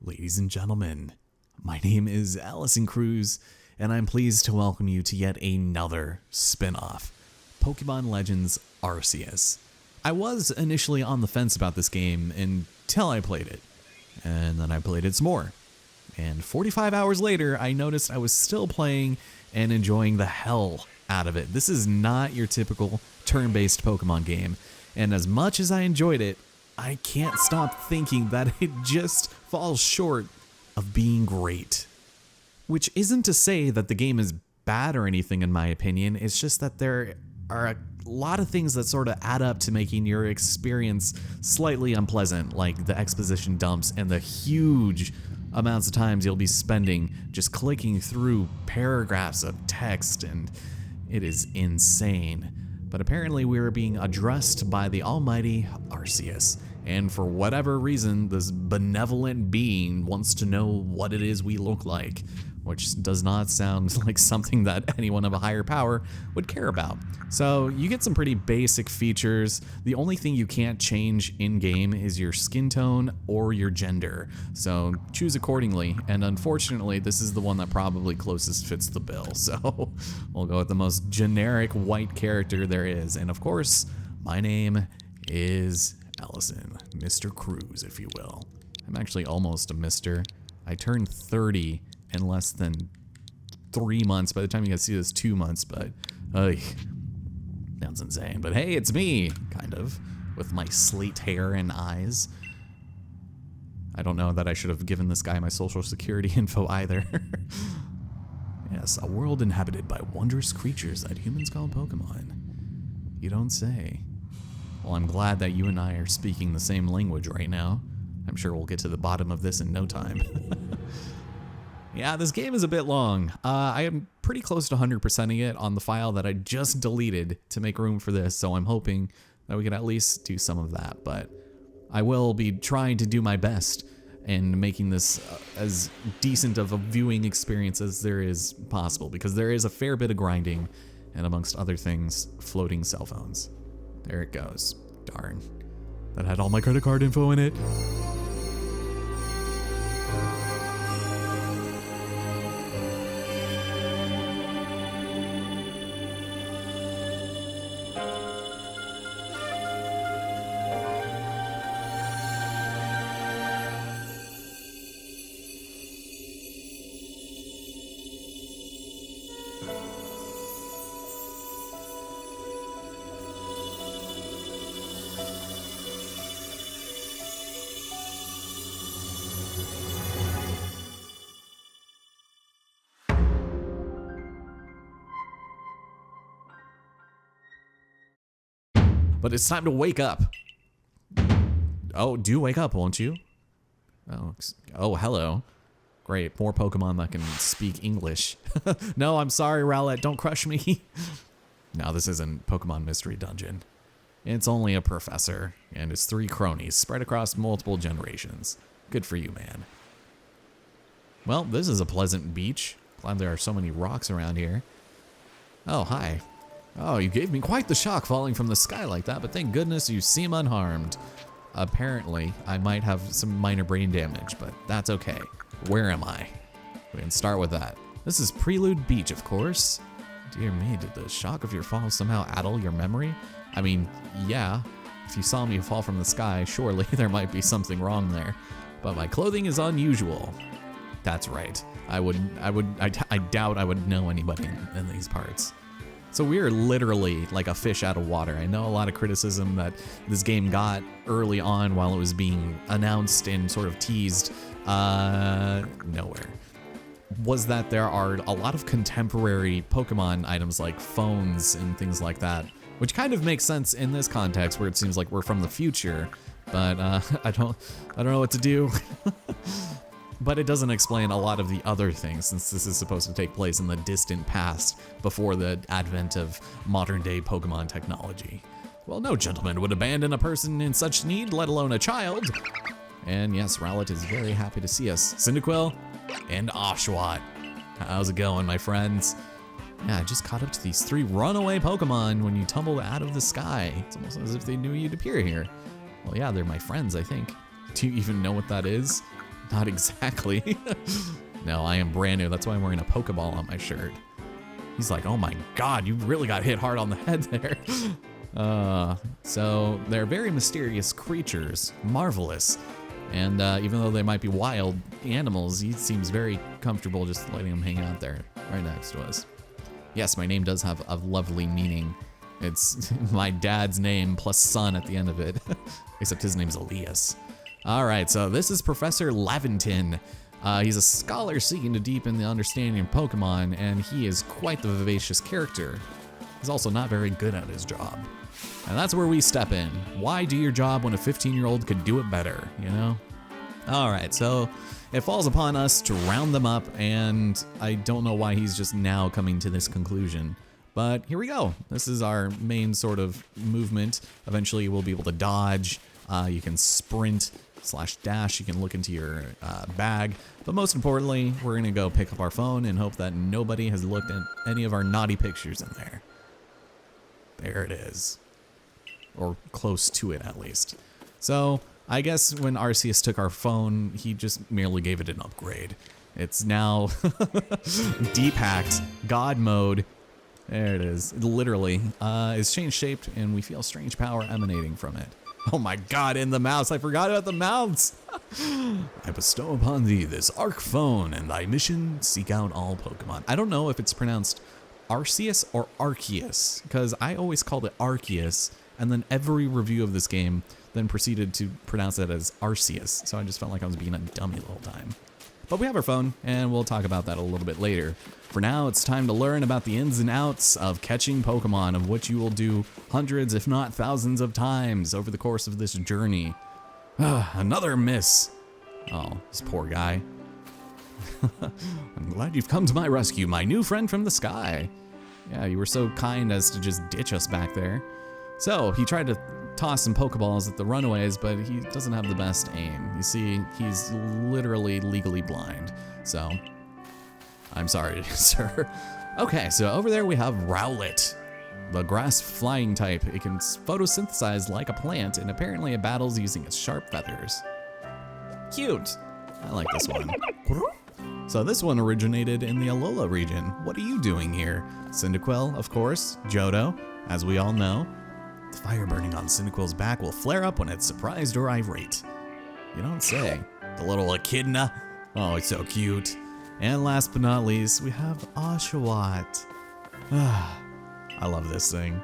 Ladies and gentlemen, my name is Allison Cruz, and I'm pleased to welcome you to yet another spin-off, Pokemon Legends Arceus. I was initially on the fence about this game until I played it, and then I played it some more. And 45 hours later, I noticed I was still playing and enjoying the hell out of it. This is not your typical turn-based Pokemon game, and as much as I enjoyed it, I can't stop thinking that it just falls short of being great. Which isn't to say that the game is bad or anything in my opinion, it's just that there are a lot of things that sort of add up to making your experience slightly unpleasant, like the exposition dumps and the huge amounts of times you'll be spending just clicking through paragraphs of text, and it is insane. But apparently we were being addressed by the almighty Arceus, and for whatever reason, this benevolent being wants to know what it is we look like, which does not sound like something that anyone of a higher power would care about. So you get some pretty basic features. The only thing you can't change in-game is your skin tone or your gender, so choose accordingly, and unfortunately this is the one that probably closest fits the bill, so we'll go with the most generic white character there is, and of course, my name is Allison, Mr. Cruz, if you will. I'm actually almost a mister. I turned 30 in less than 3 months. By the time you guys see this, 2 months, but sounds insane. But hey, it's me, kind of, with my slate hair and eyes. I don't know that I should have given this guy my social security info either. Yes, a world inhabited by wondrous creatures that humans call Pokemon. You don't say. Well, I'm glad that you and I are speaking the same language right now. I'm sure we'll get to the bottom of this in no time. Yeah, this game is a bit long. I am pretty close to 100%ing it on the file that I just deleted to make room for this, so I'm hoping that we can at least do some of that. But I will be trying to do my best in making this as decent of a viewing experience as there is possible, because there is a fair bit of grinding and, amongst other things, floating cell phones. There it goes. Darn. That had all my credit card info in it. But it's time to wake up. Oh, do wake up, won't you? Oh, hello. Great, more Pokemon that can speak English. No, I'm sorry, Rowlet, don't crush me. No, this isn't Pokemon Mystery Dungeon. It's only a professor and his 3 cronies spread across multiple generations. Good for you, man. Well, this is a pleasant beach. Glad there are so many rocks around here. Oh, hi. Oh, you gave me quite the shock falling from the sky like that, but thank goodness you seem unharmed. Apparently, I might have some minor brain damage, but that's okay. Where am I? We can start with that. This is Prelude Beach, of course. Dear me, did the shock of your fall somehow addle your memory? I mean, yeah, if you saw me fall from the sky, surely there might be something wrong there. But my clothing is unusual. That's right. I doubt I would know anybody in these parts. So we are literally like a fish out of water. I know a lot of criticism that this game got early on while it was being announced and sort of teased nowhere. Was that there are a lot of contemporary Pokemon items like phones and things like that, which kind of makes sense in this context where it seems like we're from the future, but I don't know what to do. But it doesn't explain a lot of the other things, since this is supposed to take place in the distant past before the advent of modern-day Pokemon technology. Well, no gentleman would abandon a person in such need, let alone a child. And yes, Rowlet is very happy to see us. Cyndaquil and Oshawott. How's it going, my friends? Yeah, I just caught up to these 3 runaway Pokemon when you tumbled out of the sky. It's almost as if they knew you'd appear here. Well, yeah, they're my friends, I think. Do you even know what that is? Not exactly. No, I am brand new. That's why I'm wearing a Pokeball on my shirt. He's like, oh my God, you really got hit hard on the head there. So they're very mysterious creatures, marvelous. And even though they might be wild animals, he seems very comfortable just letting them hang out there right next to us. Yes, my name does have a lovely meaning. It's my dad's name plus son at the end of it, except his name's Elias. All right, so this is Professor Laventon. He's a scholar seeking to deepen the understanding of Pokemon, and he is quite the vivacious character. He's also not very good at his job. And that's where we step in. Why do your job when a 15-year-old could do it better, you know? All right, so it falls upon us to round them up, and I don't know why he's just now coming to this conclusion. But here we go. This is our main sort of movement. Eventually we'll be able to dodge. You can sprint / dash. You can look into your bag. But most importantly, we're gonna go pick up our phone and hope that nobody has looked at any of our naughty pictures in there. There it is. Or close to it at least. So I guess when Arceus took our phone, he just merely gave it an upgrade. It's now deep hacked, God mode. There it is. It literally is changed shaped, and we feel strange power emanating from it. Oh my God, in the mouse. I forgot about the mouse. I bestow upon thee this Arc phone, and thy mission, seek out all Pokemon. I don't know if it's pronounced Arceus or Arceus, because I always called it Arceus, and then every review of this game then proceeded to pronounce it as Arceus, so I just felt like I was being a dummy the whole time. But we have our phone, and we'll talk about that a little bit later. For now, it's time to learn about the ins and outs of catching Pokemon, of which you will do hundreds, if not thousands of times over the course of this journey. Another miss. Oh, this poor guy. I'm glad you've come to my rescue, my new friend from the sky. Yeah, you were so kind as to just ditch us back there. So, he tried to toss some Pokeballs at the runaways, but he doesn't have the best aim. You see, he's literally legally blind. So, I'm sorry, sir. Okay, so over there we have Rowlet, the grass flying type. It can photosynthesize like a plant, and apparently it battles using its sharp feathers. Cute. I like this one. So this one originated in the Alola region. What are you doing here? Cyndaquil, of course. Johto, as we all know. The fire burning on Cyndaquil's back will flare up when it's surprised or irate. You don't say. The little echidna. Oh, it's so cute. And last but not least, we have Oshawott. I love this thing.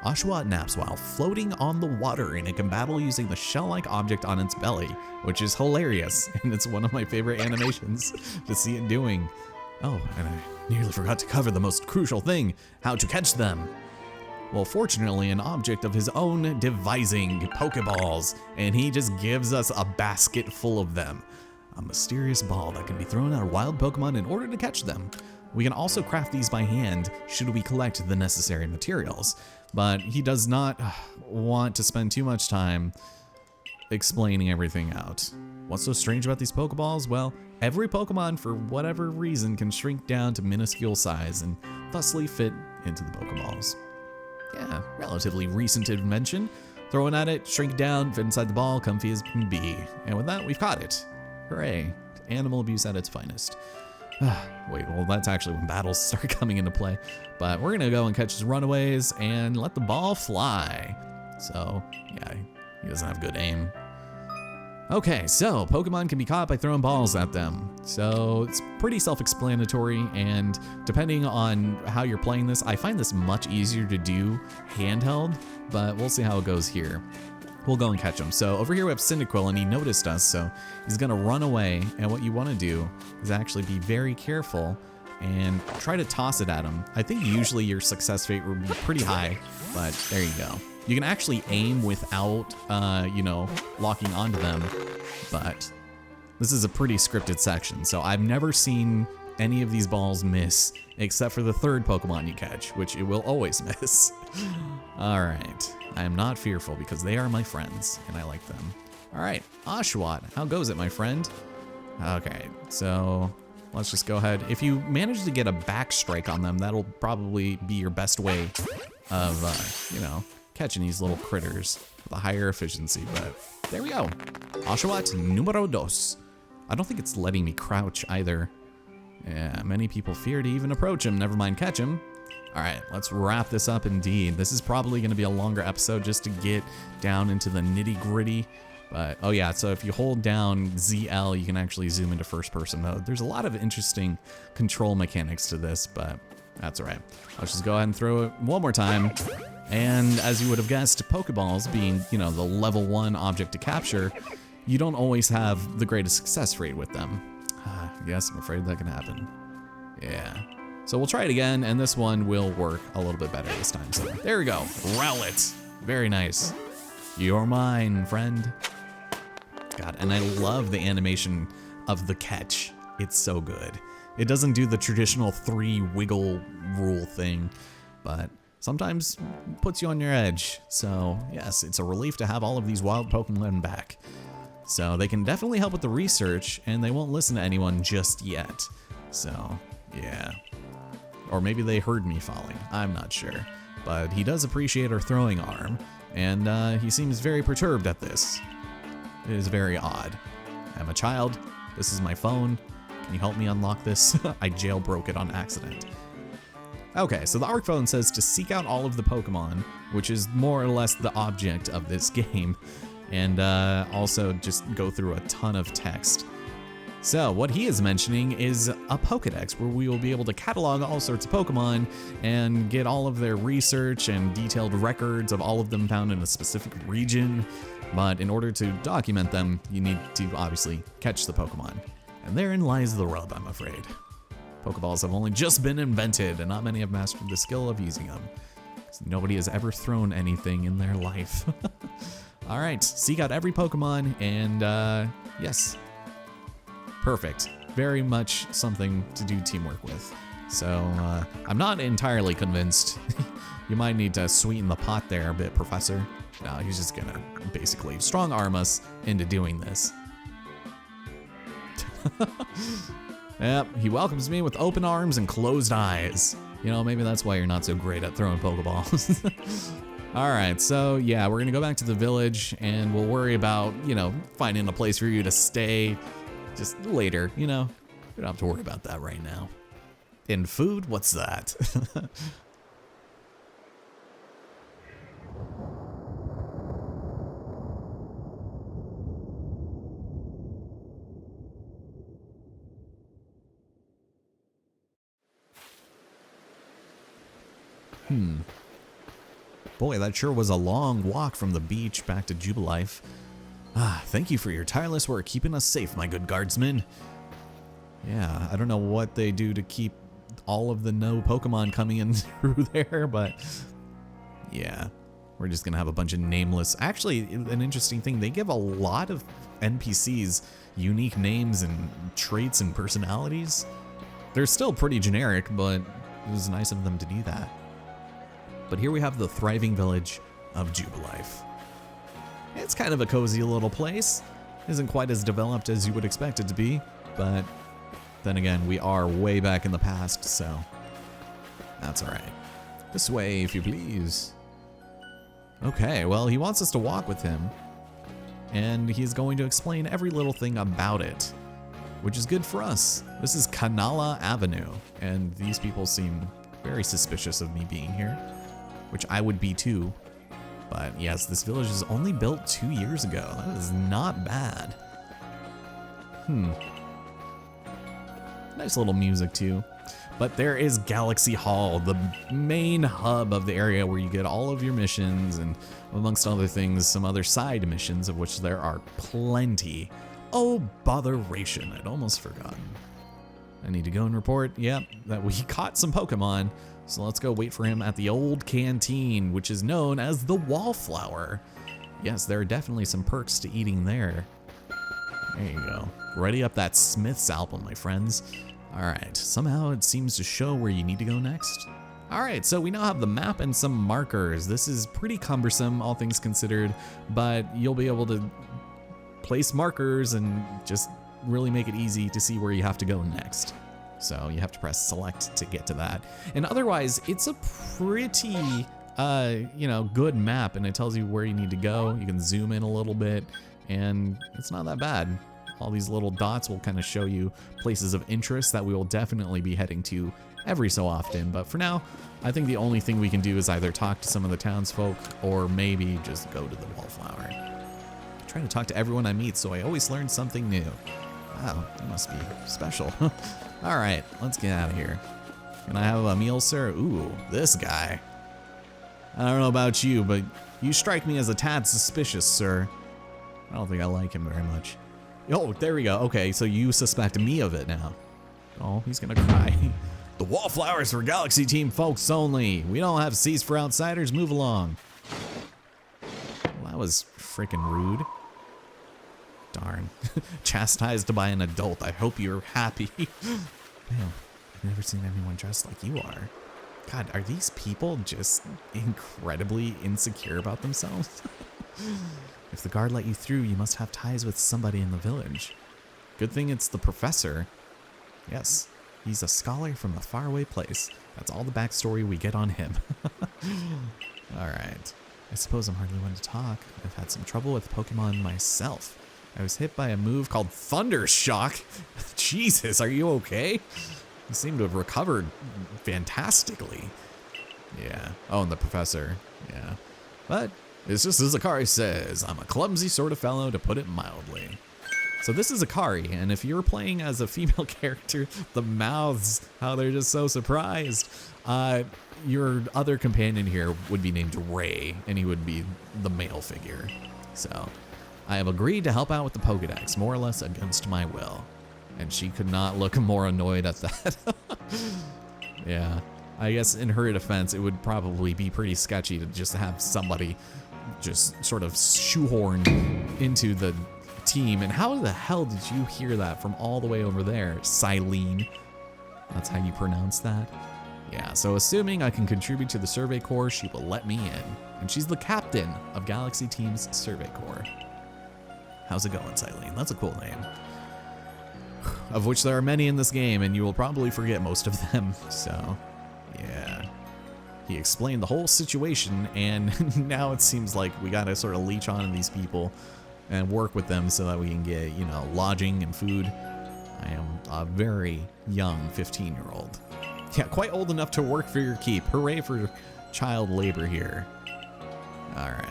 Oshawott naps while floating on the water, and it can battle using the shell-like object on its belly, which is hilarious, and it's one of my favorite animations to see it doing. Oh, and I nearly forgot to cover the most crucial thing, how to catch them. Well, fortunately, an object of his own devising, Pokeballs, and he just gives us a basket full of them. A mysterious ball that can be thrown at a wild Pokemon in order to catch them. We can also craft these by hand should we collect the necessary materials, but he does not want to spend too much time explaining everything out. What's so strange about these Pokeballs? Well, every Pokemon, for whatever reason, can shrink down to minuscule size and thusly fit into the Pokeballs. Yeah, relatively recent invention. Throw it at it, shrink down, fit inside the ball, comfy as can be. And with that, we've caught it. Hooray. Animal abuse at its finest. Wait, well, that's actually when battles start coming into play. But we're gonna go and catch his runaways and let the ball fly. So, yeah, he doesn't have good aim. Okay, so Pokemon can be caught by throwing balls at them. So it's pretty self-explanatory, and depending on how you're playing this, I find this much easier to do handheld, but we'll see how it goes here. We'll go and catch him. So over here we have Cyndaquil, and he noticed us, so he's gonna run away, and what you wanna do is actually be very careful and try to toss it at him. I think usually your success rate would be pretty high, but there you go. You can actually aim without, locking onto them, but this is a pretty scripted section, so I've never seen any of these balls miss, except for the third Pokemon you catch, which it will always miss. All right, I am not fearful because they are my friends, and I like them. All right, Oshawott, how goes it, my friend? Okay, so let's just go ahead. If you manage to get a back strike on them, that'll probably be your best way of, catching these little critters with a higher efficiency, but there we go. Oshawott numero dos. I don't think it's letting me crouch either. Yeah, many people fear to even approach him, never mind catch him. All right, let's wrap this up indeed. This is probably gonna be a longer episode just to get down into the nitty gritty. But, oh yeah, so if you hold down ZL, you can actually zoom into first person mode. There's a lot of interesting control mechanics to this, but that's all right. Let's just go ahead and throw it one more time. And as you would have guessed, Pokeballs being, you know, the level 1 object to capture, you don't always have the greatest success rate with them. Yes, I'm afraid that can happen. Yeah. So we'll try it again, and this one will work a little bit better this time. So there we go, Rowlet. Very nice. You're mine, friend. God, and I love the animation of the catch. It's so good. It doesn't do the traditional 3 wiggle rule thing, but sometimes puts you on your edge. So yes, it's a relief to have all of these wild Pokemon back. So they can definitely help with the research, and they won't listen to anyone just yet. So yeah. Or maybe they heard me falling, I'm not sure. But he does appreciate our throwing arm, and he seems very perturbed at this. It is very odd. I'm a child, this is my phone. Can you help me unlock this? I jailbroke it on accident. Okay, so the ARC phone says to seek out all of the Pokemon, which is more or less the object of this game, and also just go through a ton of text. So what he is mentioning is a Pokedex where we will be able to catalog all sorts of Pokemon and get all of their research and detailed records of all of them found in a specific region. But in order to document them, you need to obviously catch the Pokemon. And therein lies the rub, I'm afraid. Pokeballs have only just been invented, and not many have mastered the skill of using them. Nobody has ever thrown anything in their life. All right, seek out every Pokemon, and yes. Perfect. Very much something to do teamwork with. So I'm not entirely convinced. You might need to sweeten the pot there a bit, Professor. No, he's just gonna basically strong arm us into doing this. Yep, he welcomes me with open arms and closed eyes. You know, maybe that's why you're not so great at throwing Pokeballs. All right, so yeah, we're gonna go back to the village and we'll worry about, you know, finding a place for you to stay just later, you know. We don't have to worry about that right now. And food, what's that? Boy, that sure was a long walk from the beach back to Jubilife. Ah, thank you for your tireless work keeping us safe, my good guardsmen. Yeah, I don't know what they do to keep all of the no Pokemon coming in through there, but yeah, we're just gonna have a bunch of nameless. Actually, an interesting thing, they give a lot of NPCs unique names and traits and personalities. They're still pretty generic, but it was nice of them to do that. But here we have the thriving village of Jubilife. It's kind of a cozy little place. Isn't quite as developed as you would expect it to be, but then again, we are way back in the past, so that's all right. This way, if you please. Okay, well, he wants us to walk with him, and he's going to explain every little thing about it, which is good for us. This is Kanala Avenue, and these people seem very suspicious of me being here, which I would be too. But yes, this village was only built 2 years ago. That is not bad. Nice little music too. But there is Galaxy Hall, the main hub of the area where you get all of your missions and, amongst other things, some other side missions, of which there are plenty. Oh, botheration, I'd almost forgotten. I need to go and report, yep, that we caught some Pokemon. So let's go wait for him at the old canteen, which is known as the Wallflower. Yes, there are definitely some perks to eating there. There you go. Ready up that Smith's album, my friends. All right, somehow it seems to show where you need to go next. All right, so we now have the map and some markers. This is pretty cumbersome, all things considered, but you'll be able to place markers and just really make it easy to see where you have to go next. So you have to press select to get to that. And otherwise, it's a pretty, you know, good map, and it tells you where you need to go. You can zoom in a little bit, and it's not that bad. All these little dots will kind of show you places of interest that we will definitely be heading to every so often. But for now, I think the only thing we can do is either talk to some of the townsfolk or maybe just go to the Wallflower. I try to talk to everyone I meet, so I always learn something new. Wow, you must be special. All right, let's get out of here. Can I have a meal, sir? Ooh, this guy. I don't know about you, but you strike me as a tad suspicious, sir. I don't think I like him very much. Oh, there we go. Okay, so you suspect me of it now. Oh, he's gonna cry. The Wallflowers for Galaxy Team folks only. We don't have seats for outsiders. Move along. Well, that was freaking rude. Darn. Chastised by an adult. I hope you're happy. Man, I've never seen anyone dressed like you are. God, are these people just incredibly insecure about themselves? If the guard let you through, you must have ties with somebody in the village. Good thing it's the professor. Yes, he's a scholar from a faraway place. That's all the backstory we get on him. Alright. I suppose I'm hardly one to talk. I've had some trouble with Pokemon myself. I was hit by a move called Thunder Shock. Jesus, are you okay? You seem to have recovered fantastically. Yeah. Oh, and the professor. Yeah. But it's just as Akari says, I'm a clumsy sort of fellow, to put it mildly. So this is Akari, and if you're playing as a female character, the mouths, how they're just so surprised. Your other companion here would be named Ray, and he would be the male figure. So I have agreed to help out with the Pokedex, more or less against my will. And she could not look more annoyed at that. Yeah, I guess in her defense, it would probably be pretty sketchy to just have somebody just sort of shoehorned into the team. And how the hell did you hear that from all the way over there? Silene. That's how you pronounce that? Yeah, so assuming I can contribute to the Survey Corps, she will let me in. And she's the captain of Galaxy Team's Survey Corps. How's it going, Silene? That's a cool name. Of which there are many in this game, and you will probably forget most of them, so yeah. He explained the whole situation, and now it seems like we gotta sort of leech on these people and work with them so that we can get, you know, lodging and food. I am a very young 15-year-old. Yeah, quite old enough to work for your keep. Hooray for child labor here. Alright.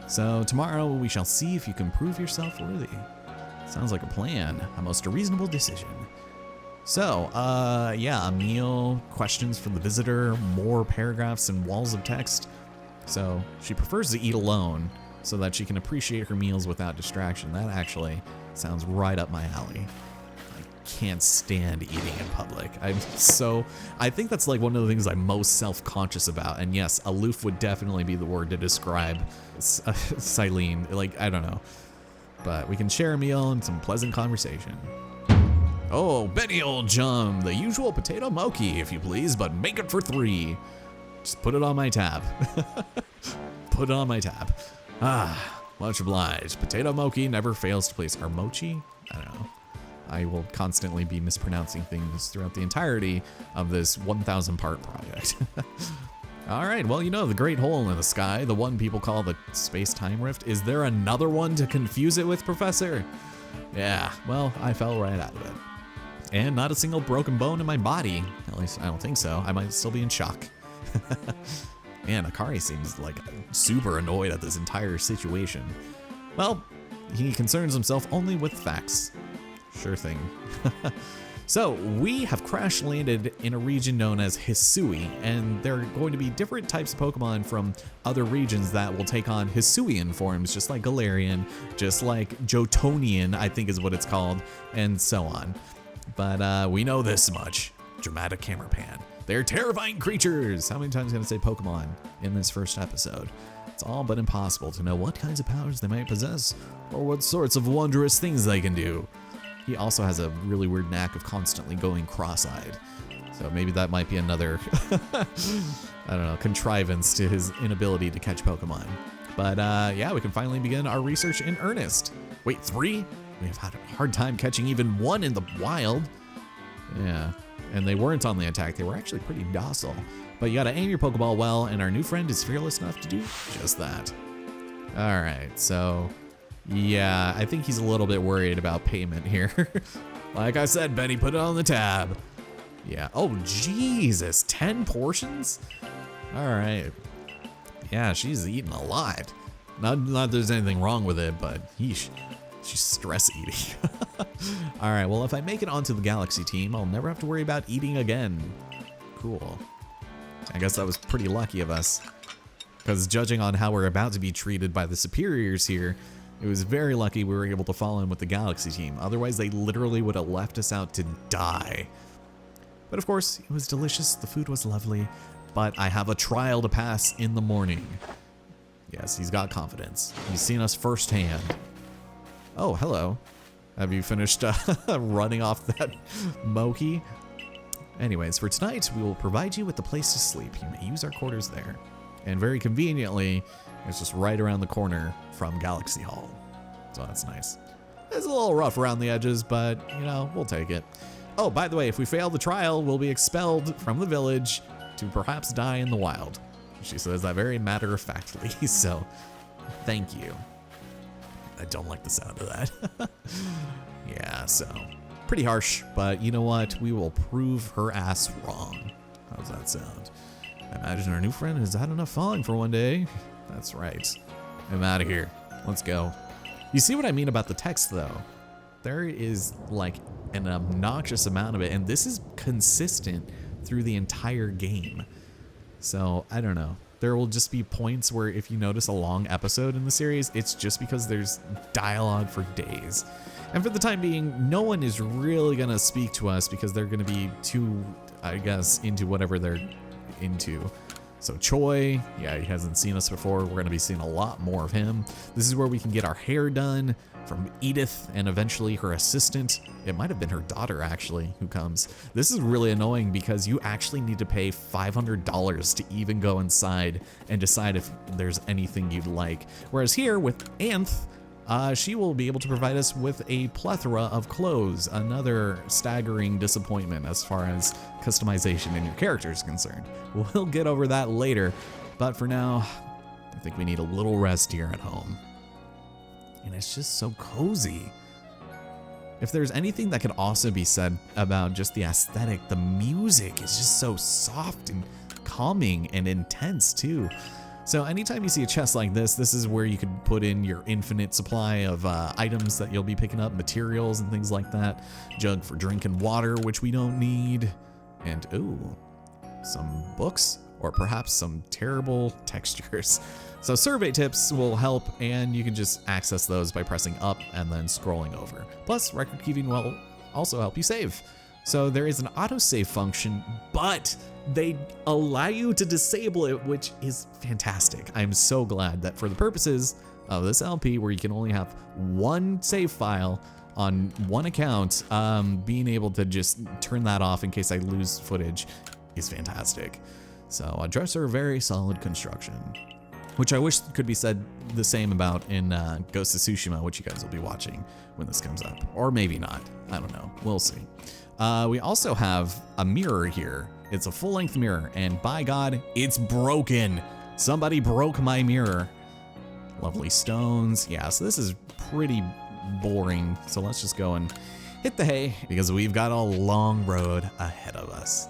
So tomorrow we shall see if you can prove yourself worthy. Sounds like a plan. A most reasonable decision. So, yeah, a meal, questions from the visitor, more paragraphs and walls of text. So she prefers to eat alone so that she can appreciate her meals without distraction. That actually sounds right up my alley. I can't stand eating in public. I think that's like one of the things I'm most self-conscious about. And yes, aloof would definitely be the word to describe Silene. Like, I don't know. But we can share a meal and some pleasant conversation. Oh, Benny old chum, the usual potato mochi, if you please, but make it for 3. Just put it on my tab. Put it on my tab. Ah, much obliged. Potato mochi never fails to place our mochi. I don't know. I will constantly be mispronouncing things throughout the entirety of this 1,000-part project. All right, well, you know, the great hole in the sky, the one people call the space-time rift. Is there another one to confuse it with, Professor? Yeah, well, I fell right out of it. And not a single broken bone in my body. At least I don't think so. I might still be in shock. Man, Akari seems like super annoyed at this entire situation. Well, he concerns himself only with facts. Sure thing. So, we have crash landed in a region known as Hisui, and there are going to be different types of Pokemon from other regions that will take on Hisuian forms, just like Galarian, just like Jotonian, I think is what it's called, and so on. But we know this much. Dramatic camera pan. They're terrifying creatures! How many times can I say Pokemon in this first episode? It's all but impossible to know what kinds of powers they might possess, or what sorts of wondrous things they can do. He also has a really weird knack of constantly going cross-eyed. So maybe that might be another, I don't know, contrivance to his inability to catch Pokemon. But yeah, we can finally begin our research in earnest. Wait, 3? We have had a hard time catching even 1 in the wild. Yeah, and they weren't on the attack. They were actually pretty docile. But you gotta aim your Pokeball well, and our new friend is fearless enough to do just that. All right, so Yeah, I think he's a little bit worried about payment here. Like I said, Benny, put it on the tab. Yeah. Oh, Jesus. 10 portions? All right. Yeah, she's eating a lot. Not that there's anything wrong with it, but yeesh. She's stress eating. All right, well, if I make it onto the Galaxy team, I'll never have to worry about eating again. Cool. I guess that was pretty lucky of us. Because judging on how we're about to be treated by the superiors here, it was very lucky we were able to fall in with the Galaxy team. Otherwise, they literally would have left us out to die. But of course, it was delicious. The food was lovely. But I have a trial to pass in the morning. Yes, he's got confidence. He's seen us firsthand. Oh, hello. Have you finished running off that Moki? Anyways, for tonight, we will provide you with the place to sleep. You may use our quarters there. And very conveniently, it's just right around the corner from Galaxy Hall. So that's nice. It's a little rough around the edges, but, you know, we'll take it. Oh, by the way, if we fail the trial, we'll be expelled from the village to perhaps die in the wild. She says that very matter-of-factly, so thank you. I don't like the sound of that. Yeah, so pretty harsh, but you know what? We will prove her ass wrong. How's that sound? I imagine our new friend has had enough falling for one day. That's right. I'm out of here. Let's go. You see what I mean about the text, though? There is like an obnoxious amount of it, and this is consistent through the entire game. So, I don't know. There will just be points where if you notice a long episode in the series, it's just because there's dialogue for days. And for the time being, no one is really gonna speak to us because they're gonna be too, I guess, into whatever they're into. So Choi, yeah, he hasn't seen us before. We're gonna be seeing a lot more of him. This is where we can get our hair done from Edith and eventually her assistant. It might have been her daughter actually who comes. This is really annoying because you actually need to pay $500 to even go inside and decide if there's anything you'd like. Whereas here with Anth, she will be able to provide us with a plethora of clothes. Another staggering disappointment as far as customization in your character is concerned. We'll get over that later, but for now, I think we need a little rest here at home. And it's just so cozy. If there's anything that could also be said about just the aesthetic, the music is just so soft and calming and intense too. So anytime you see a chest like this is where you could put in your infinite supply of items that you'll be picking up, materials and things like that. Jug for drinking water, which we don't need. And ooh, some books or perhaps some terrible textures. So survey tips will help, and you can just access those by pressing up and then scrolling over. Plus, record keeping will also help you save. So there is an autosave function, but they allow you to disable it, which is fantastic. I'm so glad that for the purposes of this LP, where you can only have one save file on one account, being able to just turn that off in case I lose footage is fantastic. So a dresser, very solid construction. Which I wish could be said the same about in Ghost of Tsushima, which you guys will be watching when this comes up. Or maybe not. I don't know. We'll see. We also have a mirror here. It's a full-length mirror, and by God, it's broken. Somebody broke my mirror. Lovely stones. Yeah, so this is pretty boring. So let's just go and hit the hay, because we've got a long road ahead of us.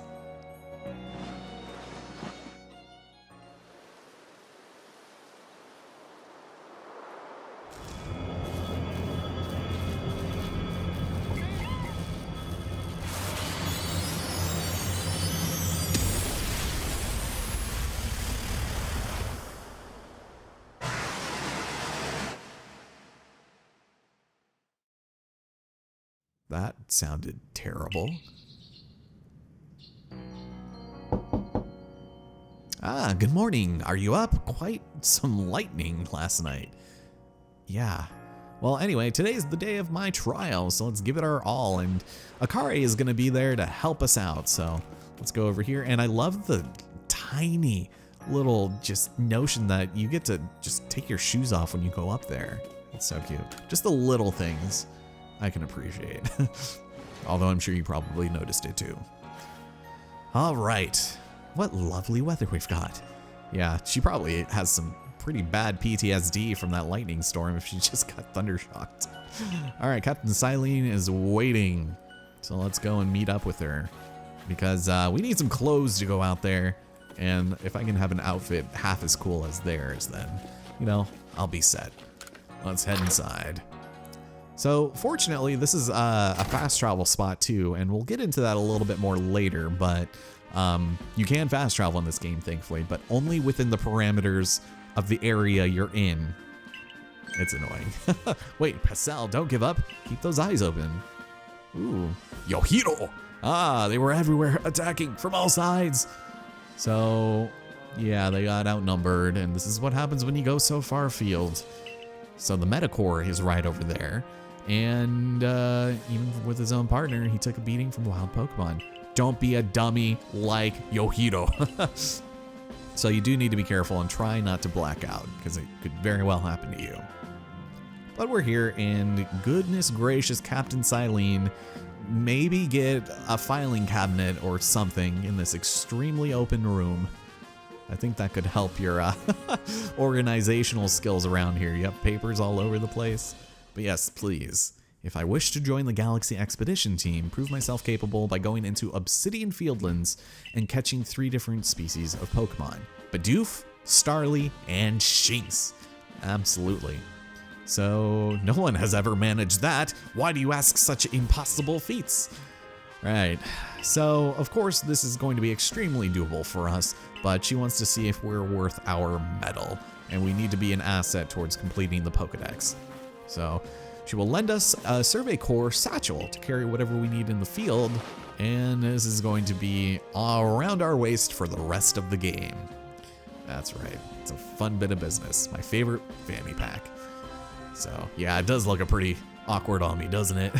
That sounded terrible. Ah, good morning. Are you up? Quite some lightning last night. Yeah. Well, anyway, today's the day of my trial, so let's give it our all. And Akari is going to be there to help us out. So let's go over here. And I love the tiny little just notion that you get to just take your shoes off when you go up there. It's so cute. Just the little things I can appreciate. Although I'm sure you probably noticed it too. All right. What lovely weather we've got. Yeah, she probably has some pretty bad PTSD from that lightning storm if she just got thundershocked. All right, Captain Silene is waiting. So let's go and meet up with her because we need some clothes to go out there. And if I can have an outfit half as cool as theirs, then, you know, I'll be set. Let's head inside. So fortunately, this is a fast travel spot too, and we'll get into that a little bit more later, but you can fast travel in this game, thankfully, but only within the parameters of the area you're in. It's annoying. Wait, Pascal, don't give up. Keep those eyes open. Ooh, Yohiro! Ah, they were everywhere, attacking from all sides. So, yeah, they got outnumbered, and this is what happens when you go so far afield. So the Metacore is right over there, and even with his own partner, he took a beating from wild Pokemon. Don't be a dummy like Yohiro. So you do need to be careful and try not to black out, because it could very well happen to you. But we're here, and goodness gracious, Captain Silene, maybe get a filing cabinet or something in this extremely open room. I think that could help your organizational skills around here. You have papers all over the place. But yes, please. If I wish to join the Galaxy Expedition team, prove myself capable by going into Obsidian Fieldlands and catching 3 different species of Pokemon. Bidoof, Starly, and Shinx. Absolutely. So, no one has ever managed that. Why do you ask such impossible feats? Right. So, of course, this is going to be extremely doable for us, but she wants to see if we're worth our medal, and we need to be an asset towards completing the Pokedex. So, she will lend us a Survey Corps satchel to carry whatever we need in the field, and this is going to be around our waist for the rest of the game. That's right. It's a fun bit of business. My favorite fanny pack. So, yeah, it does look pretty awkward on me, doesn't it?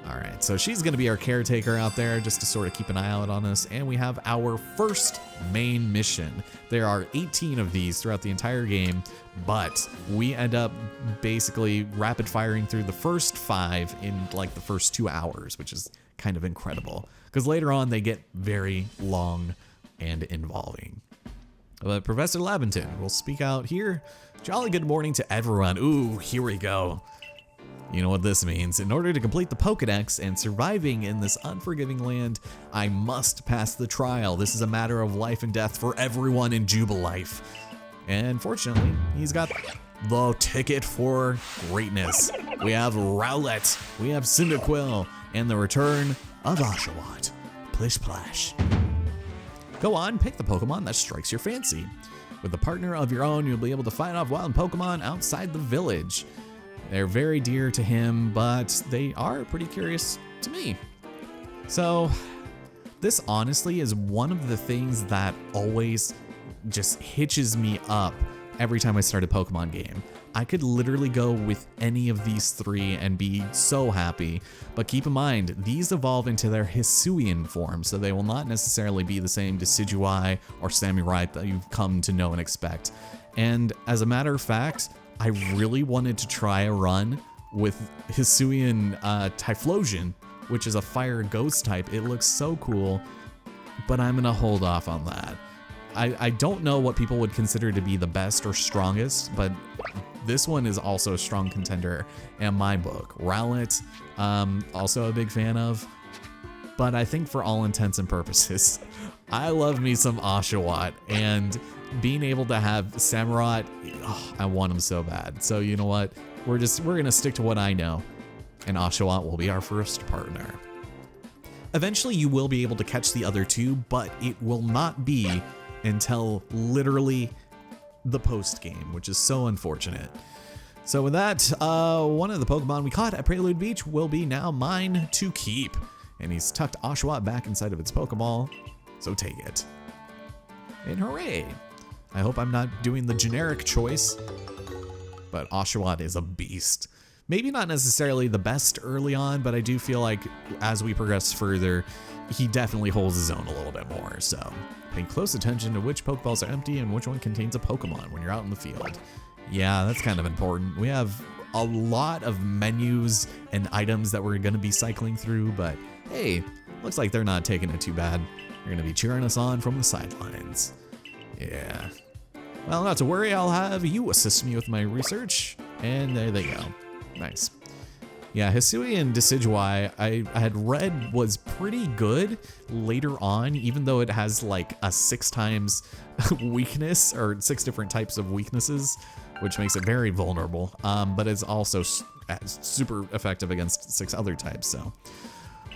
All right, so she's going to be our caretaker out there just to sort of keep an eye out on us. And we have our first main mission. There are 18 of these throughout the entire game, but we end up basically rapid firing through the first 5 in like the first 2 hours, which is kind of incredible because later on they get very long and involving. But Professor Laventon will speak out here. Jolly good morning to everyone. Ooh, here we go. You know what this means. In order to complete the Pokedex and surviving in this unforgiving land, I must pass the trial. This is a matter of life and death for everyone in Jubilife. And fortunately, he's got the ticket for greatness. We have Rowlet, we have Cyndaquil, and the return of Oshawott. Plish Plash. Go on, pick the Pokemon that strikes your fancy. With a partner of your own, you'll be able to fight off wild Pokemon outside the village. They're very dear to him, but they are pretty curious to me. So, this honestly is one of the things that always just hitches me up every time I start a Pokemon game. I could literally go with any of these 3 and be so happy, but keep in mind, these evolve into their Hisuian form, so they will not necessarily be the same Decidueye or Samurai that you've come to know and expect. And as a matter of fact, I really wanted to try a run with Hisuian Typhlosion, which is a fire ghost type. It looks so cool, but I'm gonna hold off on that. I don't know what people would consider to be the best or strongest, but this one is also a strong contender in my book. Rowlet, also a big fan of, but I think for all intents and purposes, I love me some Oshawott, and being able to have Samurott, oh, I want him so bad. So you know what? We're gonna stick to what I know, and Oshawott will be our first partner. Eventually you will be able to catch the other 2, but it will not be until literally the post game, which is so unfortunate. So with that, one of the Pokemon we caught at Prelude Beach will be now mine to keep. And he's tucked Oshawott back inside of its Pokeball, so take it. And hooray! I hope I'm not doing the generic choice, but Oshawott is a beast. Maybe not necessarily the best early on, but I do feel like as we progress further, he definitely holds his own a little bit more, so pay close attention to which Pokeballs are empty and which one contains a Pokemon when you're out in the field. Yeah, that's kind of important. We have a lot of menus and items that we're going to be cycling through, but hey, looks like they're not taking it too bad. They're going to be cheering us on from the sidelines. Yeah. Well, not to worry, I'll have you assist me with my research. And there they go. Nice. Yeah, Hisui and Decidueye, I had read was pretty good later on, even though it has like a 6 times weakness, or 6 different types of weaknesses, which makes it very vulnerable. But it's also super effective against 6 other types, so.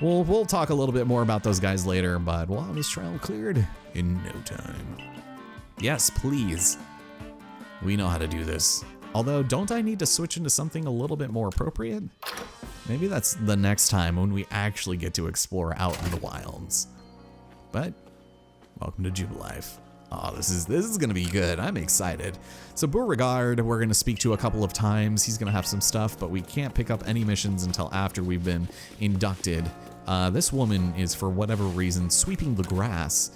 We'll talk a little bit more about those guys later, but we'll have this trial cleared in no time. Yes, please. We know how to do this. Although, don't I need to switch into something a little bit more appropriate? Maybe that's the next time when we actually get to explore out in the wilds. But, welcome to Jubilife. Oh, this is gonna be good. I'm excited. So Beauregard, we're gonna speak to a couple of times. He's gonna have some stuff, but we can't pick up any missions until after we've been inducted. This woman is, for whatever reason, sweeping the grass.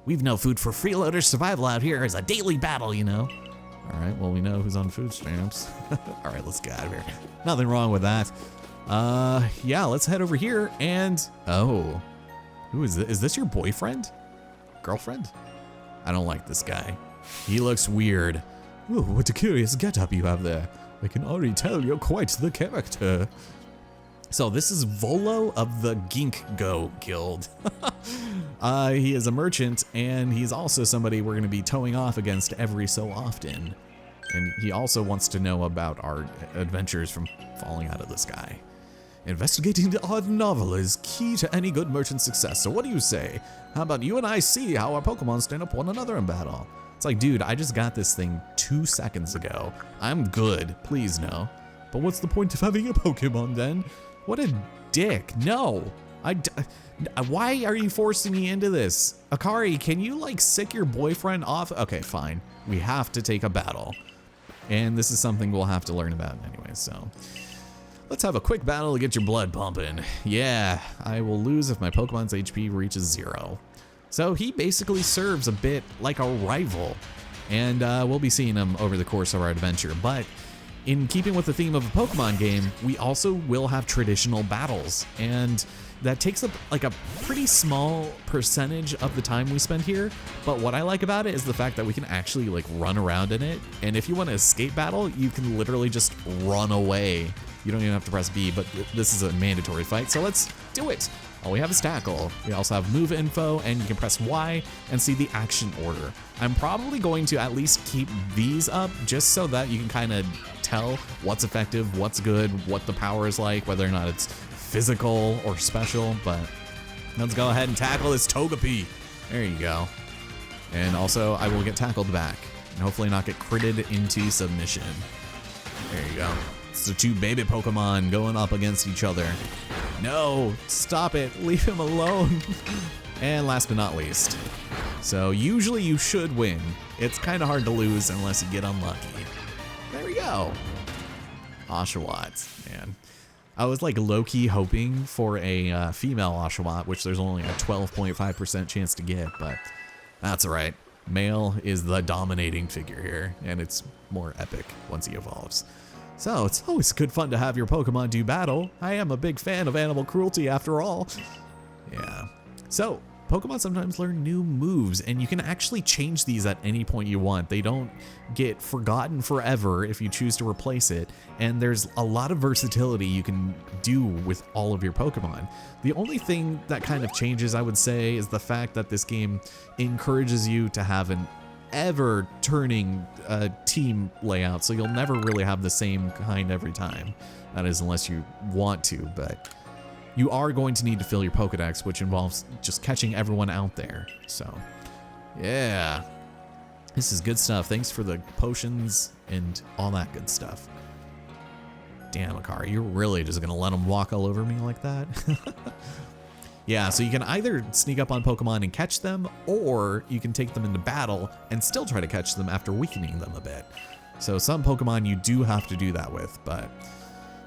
We've no food for freeloaders. Survival out here is a daily battle, you know. All right, well, we know who's on food stamps. All right, let's get out of here. Nothing wrong with that. Yeah, let's head over here and, oh, who is this? Is this your boyfriend? Girlfriend? I don't like this guy. He looks weird. Ooh, what a curious getup you have there. I can already tell you're quite the character. So this is Volo of the Ginkgo Guild. He is a merchant, and he's also somebody we're going to be towing off against every so often. And he also wants to know about our adventures from falling out of the sky. Investigating the odd novel is key to any good merchant success, so what do you say? How about you and I see how our Pokemon stand up one another in battle? It's like, dude, I just got this thing 2 seconds ago. I'm good, please no. But what's the point of having a Pokemon then? What a dick, no. Why are you forcing me into this? Akari, can you like sick your boyfriend off? Okay, fine. We have to take a battle. And this is something we'll have to learn about anyway, so. Let's have a quick battle to get your blood pumping. Yeah, I will lose if my Pokemon's HP reaches 0. So he basically serves a bit like a rival. And we'll be seeing him over the course of our adventure. But in keeping with the theme of a Pokemon game, we also will have traditional battles. And that takes up like a pretty small percentage of the time we spend here. But what I like about it is the fact that we can actually like run around in it. And if you want to escape battle, you can literally just run away. You don't even have to press B, but this is a mandatory fight, so let's do it. All we have is tackle. We also have move info, and you can press Y and see the action order. I'm probably going to at least keep these up just so that you can kind of tell what's effective, what's good, what the power is like, whether or not it's physical or special, but let's go ahead and tackle this Togepi. There you go. And also, I will get tackled back, and hopefully not get critted into submission. There you go. It's the 2 baby Pokemon going up against each other. No, stop it, leave him alone. And last but not least, so usually you should win. It's kind of hard to lose unless you get unlucky. There we go. Oshawott, man. I was like low-key hoping for a female Oshawott, which there's only a 12.5% chance to get, but that's all right. Male is the dominating figure here, and it's more epic once he evolves. So, it's always good fun to have your Pokemon do battle. I am a big fan of animal cruelty after all. Yeah. So, Pokemon sometimes learn new moves, and you can actually change these at any point you want. They don't get forgotten forever if you choose to replace it, and there's a lot of versatility you can do with all of your Pokemon. The only thing that kind of changes, I would say, is the fact that this game encourages you to have an ever turning team layout, so you'll never really have the same kind every time. That is, unless you want to, but you are going to need to fill your Pokedex, which involves just catching everyone out there. So, yeah, this is good stuff. Thanks for the potions and all that good stuff. Damn, Akari, you're really just gonna let them walk all over me like that? Yeah, so you can either sneak up on Pokemon and catch them, or you can take them into battle and still try to catch them after weakening them a bit. So some Pokemon you do have to do that with, but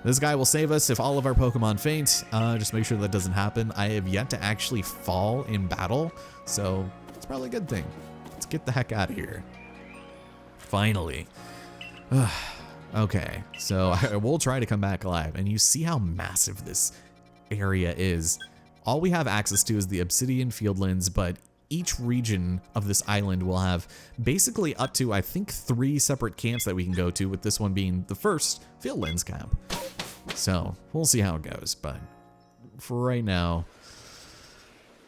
this guy will save us if all of our Pokemon faint. Just make sure that doesn't happen. I have yet to actually fall in battle, so it's probably a good thing. Let's get the heck out of here. Finally. Okay, so I will try to come back alive, and you see how massive this area is. All we have access to is the Obsidian Fieldlands, but each region of this island will have basically up to, I think, 3 separate camps that we can go to, with this one being the first Fieldlands camp. So we'll see how it goes, but for right now,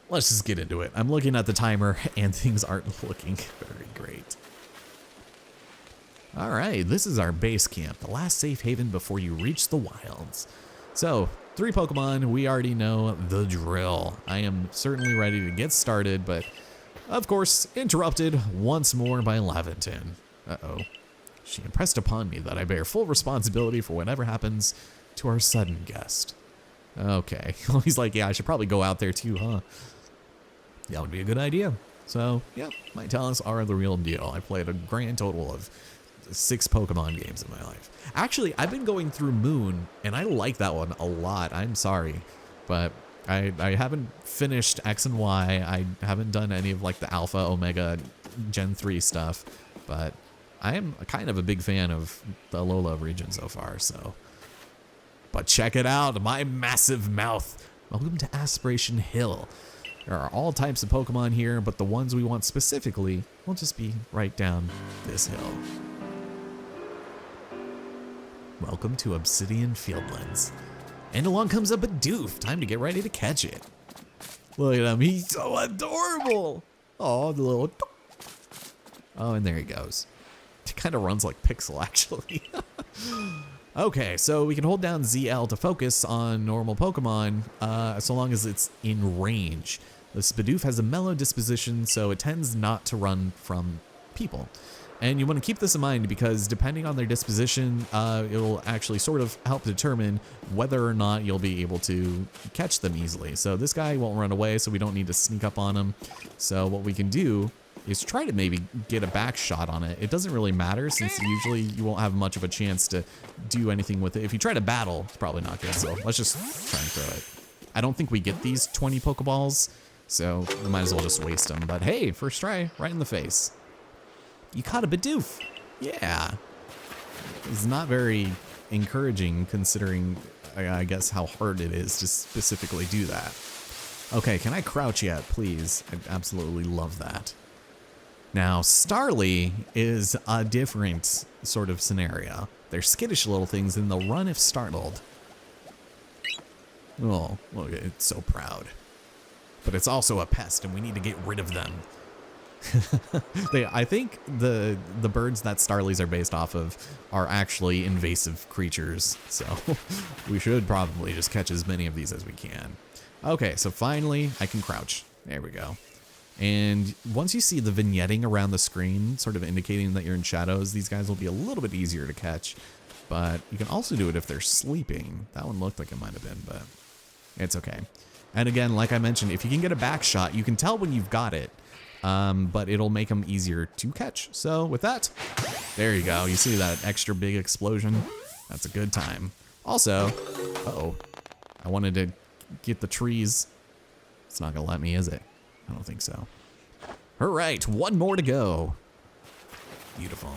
let's just get into it. I'm looking at the timer and things aren't looking very great. All right, this is our base camp, the last safe haven before you reach the wilds. So 3 Pokemon, we already know the drill. I am certainly ready to get started, but of course, interrupted once more by Laventon. Uh-oh. She impressed upon me that I bear full responsibility for whatever happens to our sudden guest. Okay. He's like, yeah, I should probably go out there too, huh? That would be a good idea. So, yeah, my talents are the real deal. I played a grand total of 6 Pokemon games in my life. Actually, I've been going through Moon, and I like that one a lot. I'm sorry, but I haven't finished X and Y. I haven't done any of like the Alpha, Omega, Gen 3 stuff, but I am kind of a big fan of the Alola region so far, so. But check it out, my massive mouth. Welcome to Aspiration Hill. There are all types of Pokemon here, but the ones we want specifically will just be right down this hill. Welcome to Obsidian Fieldlands. And along comes a Bidoof. Time to get ready to catch it. Look at him, he's so adorable. Oh, the little... Oh, and there he goes. He kind of runs like Pixel, actually. Okay, so we can hold down ZL to focus on normal Pokemon, so long as it's in range. This Bidoof has a mellow disposition, so it tends not to run from people. And you want to keep this in mind because depending on their disposition, it'll actually sort of help determine whether or not you'll be able to catch them easily. So this guy won't run away, so we don't need to sneak up on him. So what we can do is try to maybe get a back shot on it. It doesn't really matter since usually you won't have much of a chance to do anything with it. If you try to battle, it's probably not good. So let's just try and throw it. I don't think we get these 20 Pokeballs, so we might as well just waste them. But hey, first try, right in the face. You caught a Bidoof. Yeah. It's not very encouraging considering, I guess, how hard it is to specifically do that. Okay, can I crouch yet, please? I'd absolutely love that. Now, Starly is a different sort of scenario. They're skittish little things and they'll run if startled. Oh, look, it's so proud. But it's also a pest and we need to get rid of them. I think the birds that Starlies are based off of are actually invasive creatures, so we should probably just catch as many of these as we can. Okay, so finally I can crouch. There we go. And once you see the vignetting around the screen, sort of indicating that you're in shadows, these guys will be a little bit easier to catch. But you can also do it if they're sleeping. That one looked like it might have been, but it's okay. And again, like I mentioned, if you can get a back shot, you can tell when you've got it. But it'll make them easier to catch. So with that, there you go. You see that extra big explosion? That's a good time. Also, uh-oh, I wanted to get the trees. It's not gonna let me, is it? I don't think so. All right, one more to go. Beautiful.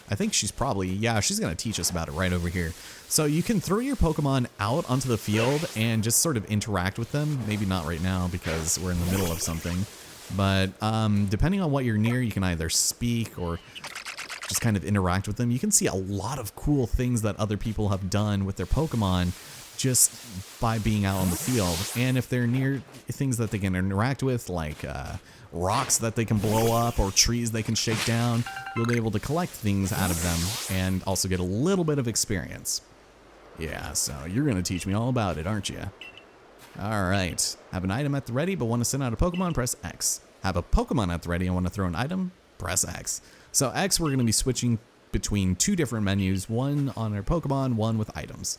I think she's probably, yeah, she's gonna teach us about it right over here. So you can throw your Pokemon out onto the field and just sort of interact with them. Maybe not right now because we're in the middle of something. But depending on what you're near, you can either speak or just kind of interact with them. You can see a lot of cool things that other people have done with their Pokemon just by being out on the field. And if they're near things that they can interact with, like rocks that they can blow up or trees they can shake down, you'll be able to collect things out of them and also get a little bit of experience. Yeah, so you're going to teach me all about it, aren't you? All right, have an item at the ready but want to send out a Pokemon, press X. Have a Pokemon at the ready and want to throw an item, press X. So X, we're going to be switching between 2 different menus, one on our Pokemon, one with items.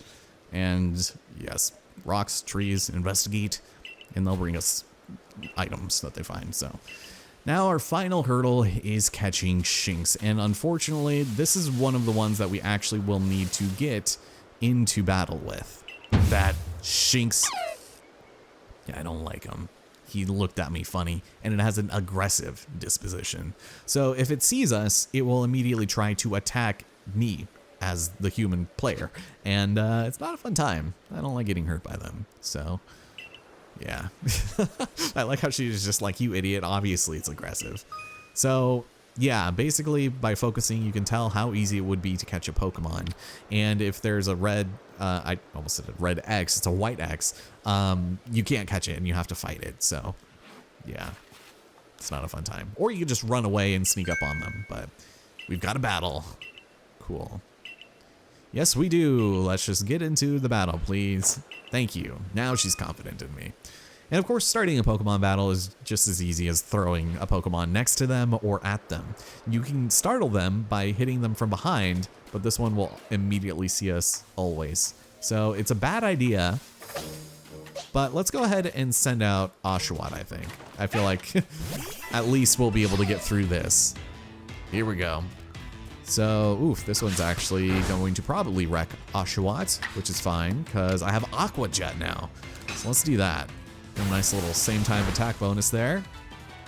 And yes, rocks, trees, investigate, and they'll bring us items that they find. So now our final hurdle is catching Shinx. And unfortunately, this is one of the ones that we actually will need to get into battle with. That Shinx. Yeah, I don't like him. He looked at me funny, and it has an aggressive disposition. So if it sees us, it will immediately try to attack me as the human player. And it's not a fun time. I don't like getting hurt by them. So Yeah. I like how she's just like, you idiot. Obviously, it's aggressive. So, yeah, basically by focusing, you can tell how easy it would be to catch a Pokemon. And if there's a red, I almost said a red X, it's a white X, you can't catch it and you have to fight it. So, yeah, it's not a fun time. Or you can just run away and sneak up on them. But we've got a battle. Cool. Yes, we do. Let's just get into the battle, please. Thank you. Now she's confident in me. And of course, starting a Pokemon battle is just as easy as throwing a Pokemon next to them or at them. You can startle them by hitting them from behind, but this one will immediately see us always. So it's a bad idea, but let's go ahead and send out Oshawott, I think. I feel like at least we'll be able to get through this. Here we go. So, oof, this one's actually going to probably wreck Oshawott, which is fine, because I have Aqua Jet now. So let's do that. A nice little same time attack bonus there.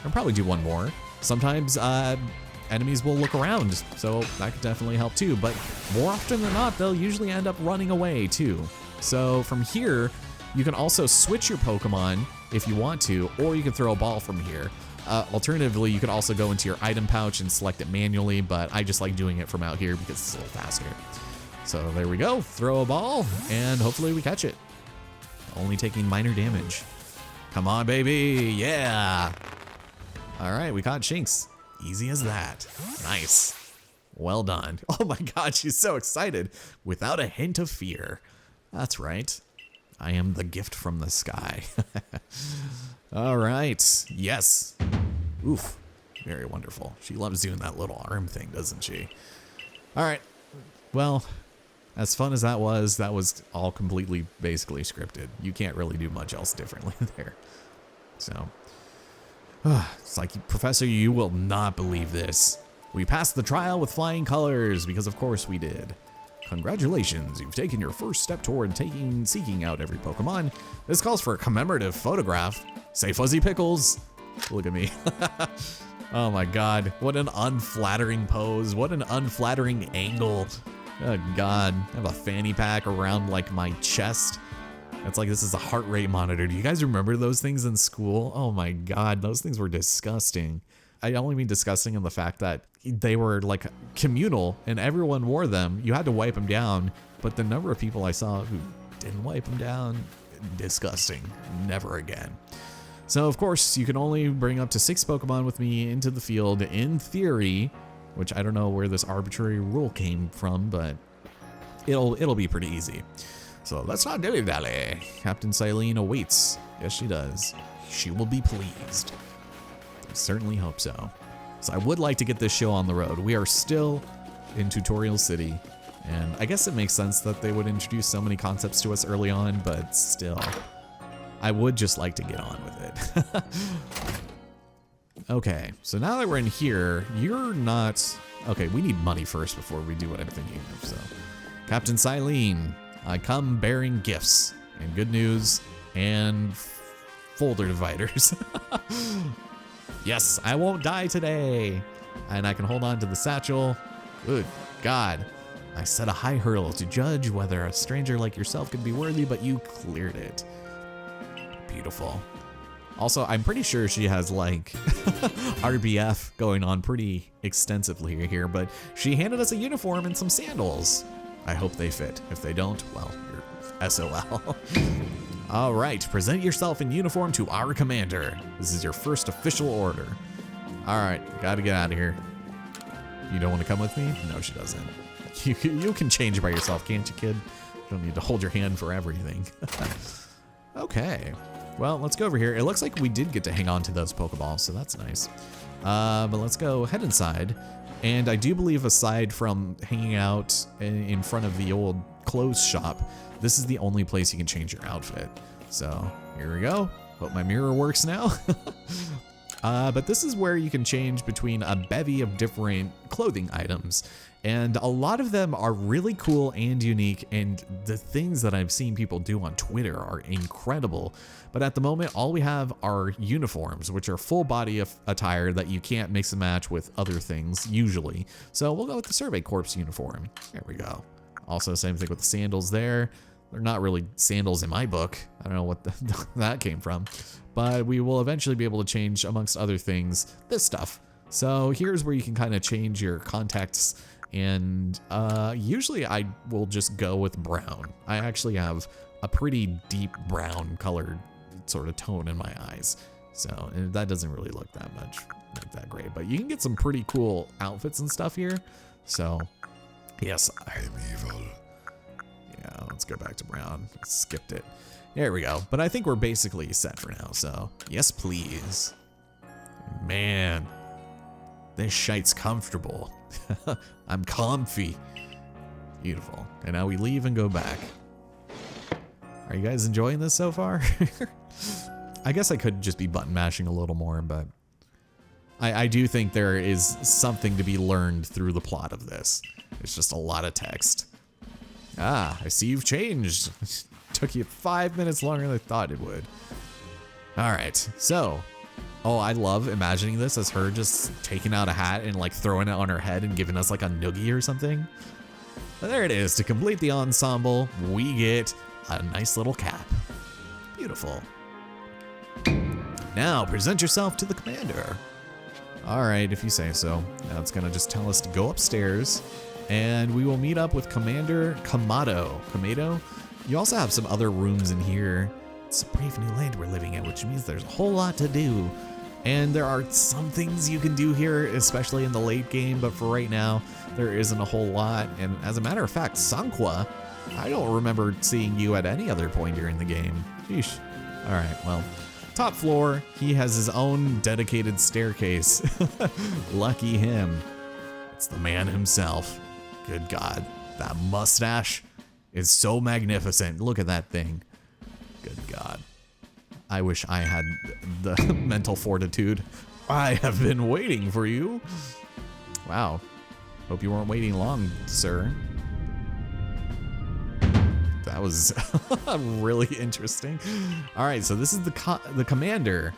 I'll probably do one more. Sometimes enemies will look around, so that could definitely help too, but more often than not, they'll usually end up running away too. So from here, you can also switch your Pokemon if you want to, or you can throw a ball from here. Alternatively, you could also go into your item pouch and select it manually, but I just like doing it from out here because it's a little faster. So there we go, throw a ball, and hopefully we catch it. Only taking minor damage. Come on, baby, yeah! All right, we caught Shinx. Easy as that. Nice. Well done. Oh my God, she's so excited without a hint of fear. That's right. I am the gift from the sky. All right. Yes. Oof. Very wonderful. She loves doing that little arm thing, doesn't she? All right. Well, as fun as that was all completely basically scripted. You can't really do much else differently there. So, it's like, Professor, you will not believe this. We passed the trial with flying colors because of course we did. Congratulations, you've taken your first step toward seeking out every Pokemon. This calls for a commemorative photograph. Say Fuzzy Pickles. Look at me. Oh my God, what an unflattering pose. What an unflattering angle. Oh God, I have a fanny pack around like my chest. It's like this is a heart rate monitor. Do you guys remember those things in school? Oh my God, those things were disgusting. I only mean disgusting in the fact that they were like communal and everyone wore them. You had to wipe them down, but the number of people I saw who didn't wipe them down, disgusting. Never again. So of course, you can only bring up to 6 Pokemon with me into the field in theory, which I don't know where this arbitrary rule came from, but it'll be pretty easy. So let's not dilly-dally. Captain Silene awaits. Yes, she does. She will be pleased. I certainly hope so. So I would like to get this show on the road. We are still in Tutorial City, and I guess it makes sense that they would introduce so many concepts to us early on, but still, I would just like to get on with it. Okay, so now that we're in here, you're not... Okay, we need money first before we do what I'm thinking of, so... Captain Silene, I come bearing gifts, and good news, and folder dividers. Yes, I won't die today. And I can hold on to the satchel. Good God. I set a high hurdle to judge whether a stranger like yourself could be worthy, but you cleared it. Beautiful. Also, I'm pretty sure she has like RBF going on pretty extensively here, but she handed us a uniform and some sandals. I hope they fit. If they don't, well, you're SOL. All right, present yourself in uniform to our commander. This is your first official order. All right, gotta get out of here. You don't want to come with me? No, she doesn't. You can change by yourself, can't you, kid? You don't need to hold your hand for everything. Okay, well, let's go over here. It looks like we did get to hang on to those Pokeballs, so that's nice. But let's go head inside. And I do believe aside from hanging out in front of the old clothes shop, this is the only place you can change your outfit. So here we go. Hope my mirror works now. But this is where you can change between a bevy of different clothing items. And a lot of them are really cool and unique, and the things that I've seen people do on Twitter are incredible. But at the moment, all we have are uniforms, which are full body attire that you can't mix and match with other things, usually. So we'll go with the Survey Corps uniform. There we go. Also, same thing with the sandals there. They're not really sandals in my book. I don't know what that came from. But we will eventually be able to change, amongst other things, this stuff. So here's where you can kind of change your contacts. And usually I will just go with brown. I actually have a pretty deep brown colored sort of tone in my eyes. So and that doesn't really look that much like that great. But you can get some pretty cool outfits and stuff here. So yes, I'm evil. Yeah, let's go back to brown. Skipped it. There we go. But I think we're basically set for now. So yes, please. Man, this shite's comfortable. I'm comfy. Beautiful. And now we leave and go back. Are you guys enjoying this so far? I guess I could just be button mashing a little more, but I do think there is something to be learned through the plot of this. It's just a lot of text. Ah, I see you've changed. Took you 5 minutes longer than I thought it would. All right, so, oh, I love imagining this as her just taking out a hat and like throwing it on her head and giving us like a noogie or something. But there it is. To complete the ensemble, we get a nice little cap. Beautiful. Now present yourself to the commander. All right, if you say so. Now it's gonna just tell us to go upstairs and we will meet up with Commander Kamado. Kamado? You also have some other rooms in here. It's a brave new land we're living in, which means there's a whole lot to do. And there are some things you can do here, especially in the late game, but for right now, there isn't a whole lot. And as a matter of fact, Sanqua, I don't remember seeing you at any other point during the game. Sheesh. All right, well, top floor, he has his own dedicated staircase. Lucky him. It's the man himself. Good God, that mustache is so magnificent. Look at that thing. Good God. I wish I had the mental fortitude. I have been waiting for you. Wow. Hope you weren't waiting long, sir. That was really interesting. All right, so this is the commander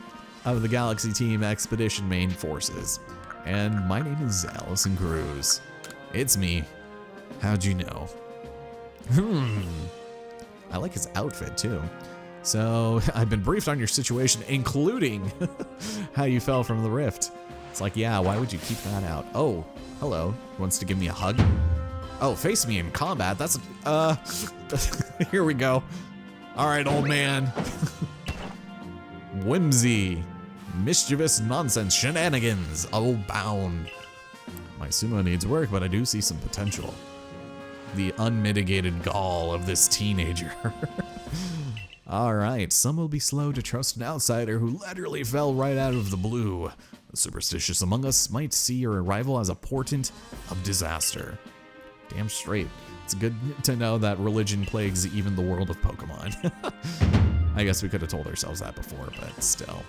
of the Galaxy Team Expedition Main Forces. And my name is Allison Cruz. It's me. How'd you know? I like his outfit too. So I've been briefed on your situation, including how you fell from the rift. It's like, yeah, why would you keep that out? Oh, hello. Wants to give me a hug? Oh, face me in combat. That's, here we go. All right, old man. Whimsy, mischievous nonsense, shenanigans, all bound. My sumo needs work, but I do see some potential. The unmitigated gall of this teenager. All right, some will be slow to trust an outsider who literally fell right out of the blue. The superstitious among us might see your arrival as a portent of disaster. Damn straight. It's good to know that religion plagues even the world of Pokemon. I guess we could have told ourselves that before, but still.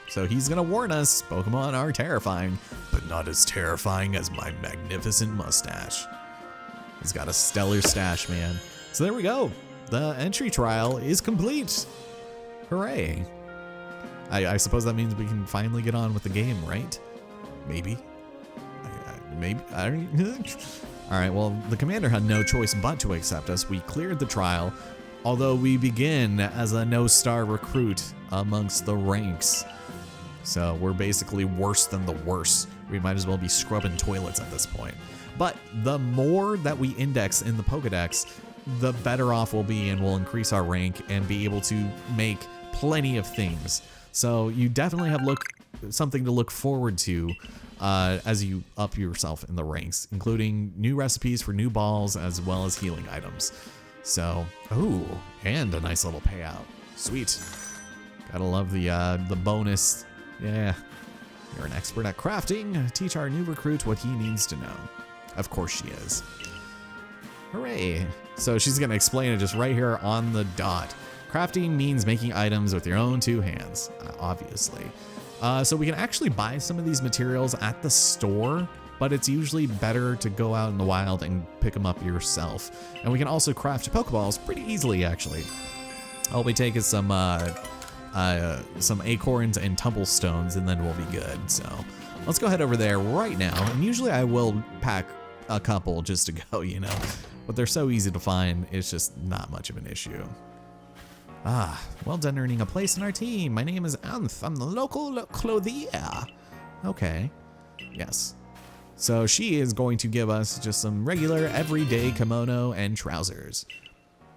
So he's gonna warn us, Pokemon are terrifying, but not as terrifying as my magnificent mustache. He's got a stellar stash, man. So there we go. The entry trial is complete. Hooray. I suppose that means we can finally get on with the game, right? Maybe. Maybe. I don't. All right, well, the commander had no choice but to accept us. We cleared the trial, although we begin as a no-star recruit amongst the ranks. So we're basically worse than the worst. We might as well be scrubbing toilets at this point. But the more that we index in the Pokedex, the better off we'll be, and we'll increase our rank and be able to make plenty of things. So you definitely have something to look forward to as you up yourself in the ranks, including new recipes for new balls as well as healing items. So, ooh, and a nice little payout. Sweet. Gotta love the bonus. Yeah. You're an expert at crafting. Teach our new recruit what he needs to know. Of course she is. Hooray. So she's gonna explain it just right here on the dot. Crafting means making items with your own two hands, obviously. So we can actually buy some of these materials at the store, but it's usually better to go out in the wild and pick them up yourself. And we can also craft Pokeballs pretty easily, actually. All we take is some acorns and tumblestones, and then we'll be good. So let's go head over there right now. And usually I will pack a couple just to go, you know. But they're so easy to find, it's just not much of an issue. Ah, well done earning a place in our team. My name is Anth. I'm the local clothier. Okay, yes. So she is going to give us just some regular everyday kimono and trousers.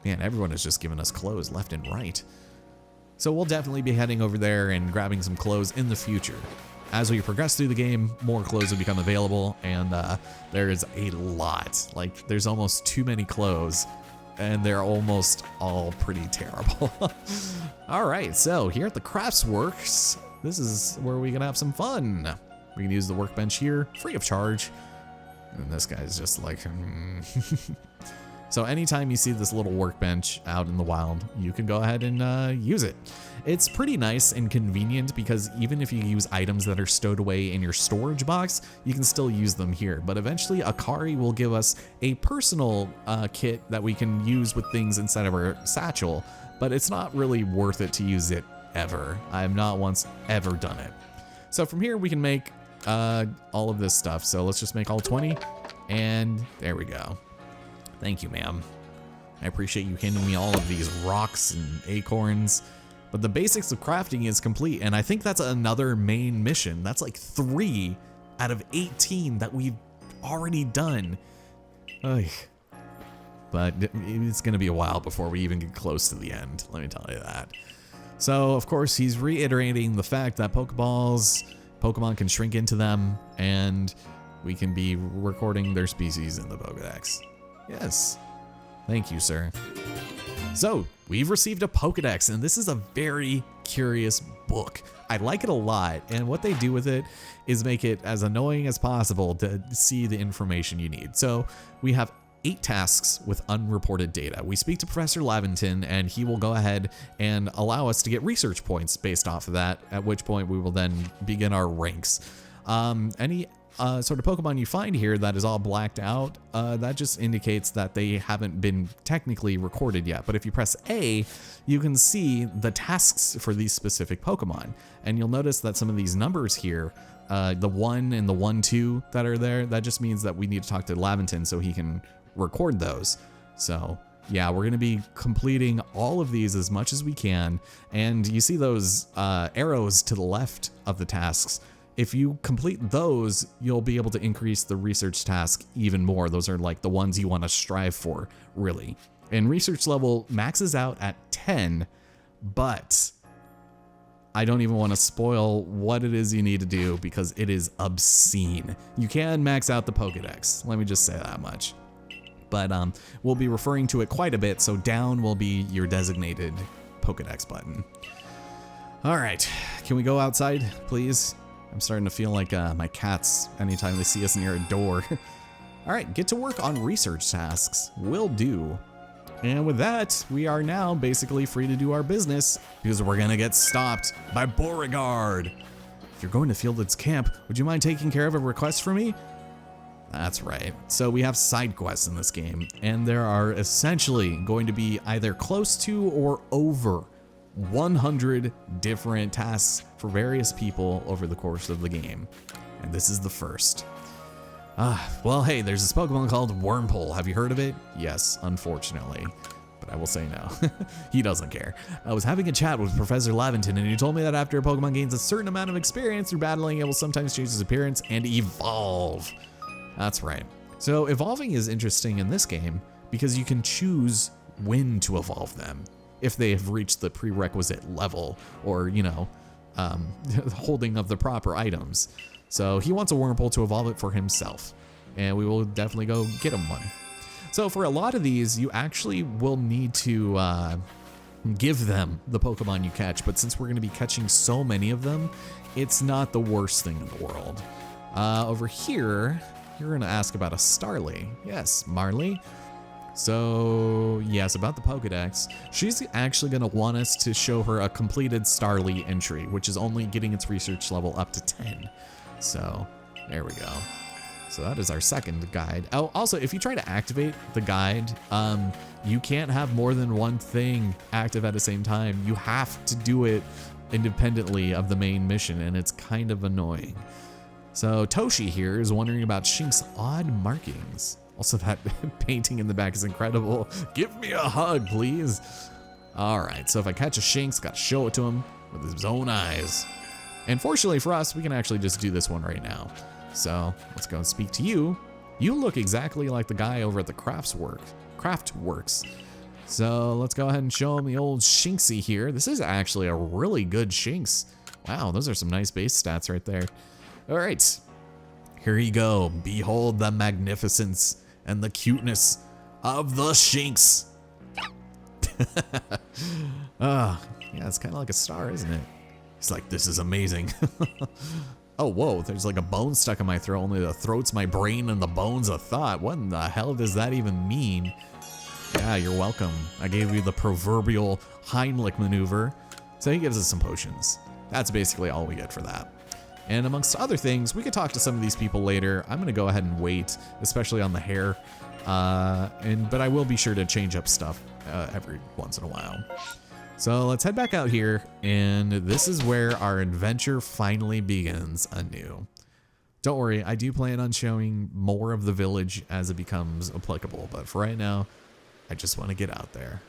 Man, everyone is just giving us clothes left and right. So we'll definitely be heading over there and grabbing some clothes in the future. As we progress through the game, more clothes will become available, and there is a lot. Like, there's almost too many clothes, and they're almost all pretty terrible. All right, so here at the Craftsworks, this is where we can have some fun. We can use the workbench here, free of charge. And this guy's just like, So anytime you see this little workbench out in the wild, you can go ahead and use it. It's pretty nice and convenient because even if you use items that are stowed away in your storage box, you can still use them here. But eventually Akari will give us a personal kit that we can use with things inside of our satchel, but it's not really worth it to use it ever. I have not once ever done it. So from here we can make all of this stuff. So let's just make all 20, and there we go. Thank you, ma'am. I appreciate you handing me all of these rocks and acorns. But the basics of crafting is complete, and I think that's another main mission. That's like 3 out of 18 that we've already done. Ugh. But it's gonna be a while before we even get close to the end, let me tell you that. So, of course, he's reiterating the fact that Pokemon can shrink into them, and we can be recording their species in the Pokedex. Yes. Thank you, sir. So, we've received a Pokedex, and this is a very curious book. I like it a lot, and what they do with it is make it as annoying as possible to see the information you need. So, we have 8 tasks with unreported data. We speak to Professor Laventon, and he will go ahead and allow us to get research points based off of that, at which point we will then begin our ranks. Any sort of Pokemon you find here that is all blacked out, that just indicates that they haven't been technically recorded yet. But if you press A, you can see the tasks for these specific Pokemon. And you'll notice that some of these numbers here, the 1 and the 1-2 that are there, that just means that we need to talk to Laventon so he can record those. So yeah, we're gonna be completing all of these as much as we can. And you see those arrows to the left of the tasks. If you complete those, you'll be able to increase the research task even more. Those are like the ones you want to strive for, really. And research level maxes out at 10, but I don't even want to spoil what it is you need to do because it is obscene. You can max out the Pokedex, let me just say that much. But we'll be referring to it quite a bit, so down will be your designated Pokedex button. All right, can we go outside, please? I'm starting to feel like my cats anytime they see us near a door. All right, get to work on research tasks. Will do. And with that, we are now basically free to do our business because we're gonna get stopped by Beauregard. If you're going to Fielded's camp, would you mind taking care of a request for me? That's right. So we have side quests in this game, and there are essentially going to be either close to or over 100 different tasks for various people over the course of the game. And this is the first. Well, hey, there's this Pokemon called Wormpole. Have you heard of it? Yes, unfortunately. But I will say no. He doesn't care. I was having a chat with Professor Laventon, and he told me that after a Pokemon gains a certain amount of experience through battling, it will sometimes change its appearance and evolve. That's right. So evolving is interesting in this game because you can choose when to evolve them if they have reached the prerequisite level or, you know, holding of the proper items. So he wants a Wormpole to evolve it for himself, and we will definitely go get him one. So for a lot of these, you actually will need to give them the Pokemon you catch, but since we're going to be catching so many of them, it's not the worst thing in the world. Over here, you're going to ask about a Starly. Yes, Marley. So yes, about the Pokedex, she's actually going to want us to show her a completed Starly entry, which is only getting its research level up to 10. So there we go. So that is our second guide. Oh, also, if you try to activate the guide, you can't have more than one thing active at the same time. You have to do it independently of the main mission, and it's kind of annoying. So Toshi here is wondering about Shink's odd markings. Also, that painting in the back is incredible. Give me a hug, please. All right, so if I catch a Shinx, gotta show it to him with his own eyes. And fortunately for us, we can actually just do this one right now. So let's go and speak to you. You look exactly like the guy over at the Craftworks. So let's go ahead and show him the old Shinxie here. This is actually a really good Shinx. Wow, those are some nice base stats right there. All right, here you go. Behold the magnificence and the cuteness of the Shinx. Yeah, it's kind of like a star, isn't it? It's like, this is amazing. Oh, whoa, there's like a bone stuck in my throat. Only the throat's my brain and the bone's a thought. What in the hell does that even mean? Yeah, you're welcome. I gave you the proverbial Heimlich maneuver. So he gives us some potions. That's basically all we get for that. And amongst other things, we could talk to some of these people later. I'm gonna go ahead and wait, especially on the hair. But I will be sure to change up stuff every once in a while. So let's head back out here, and this is where our adventure finally begins anew. Don't worry, I do plan on showing more of the village as it becomes applicable, but for right now, I just want to get out there.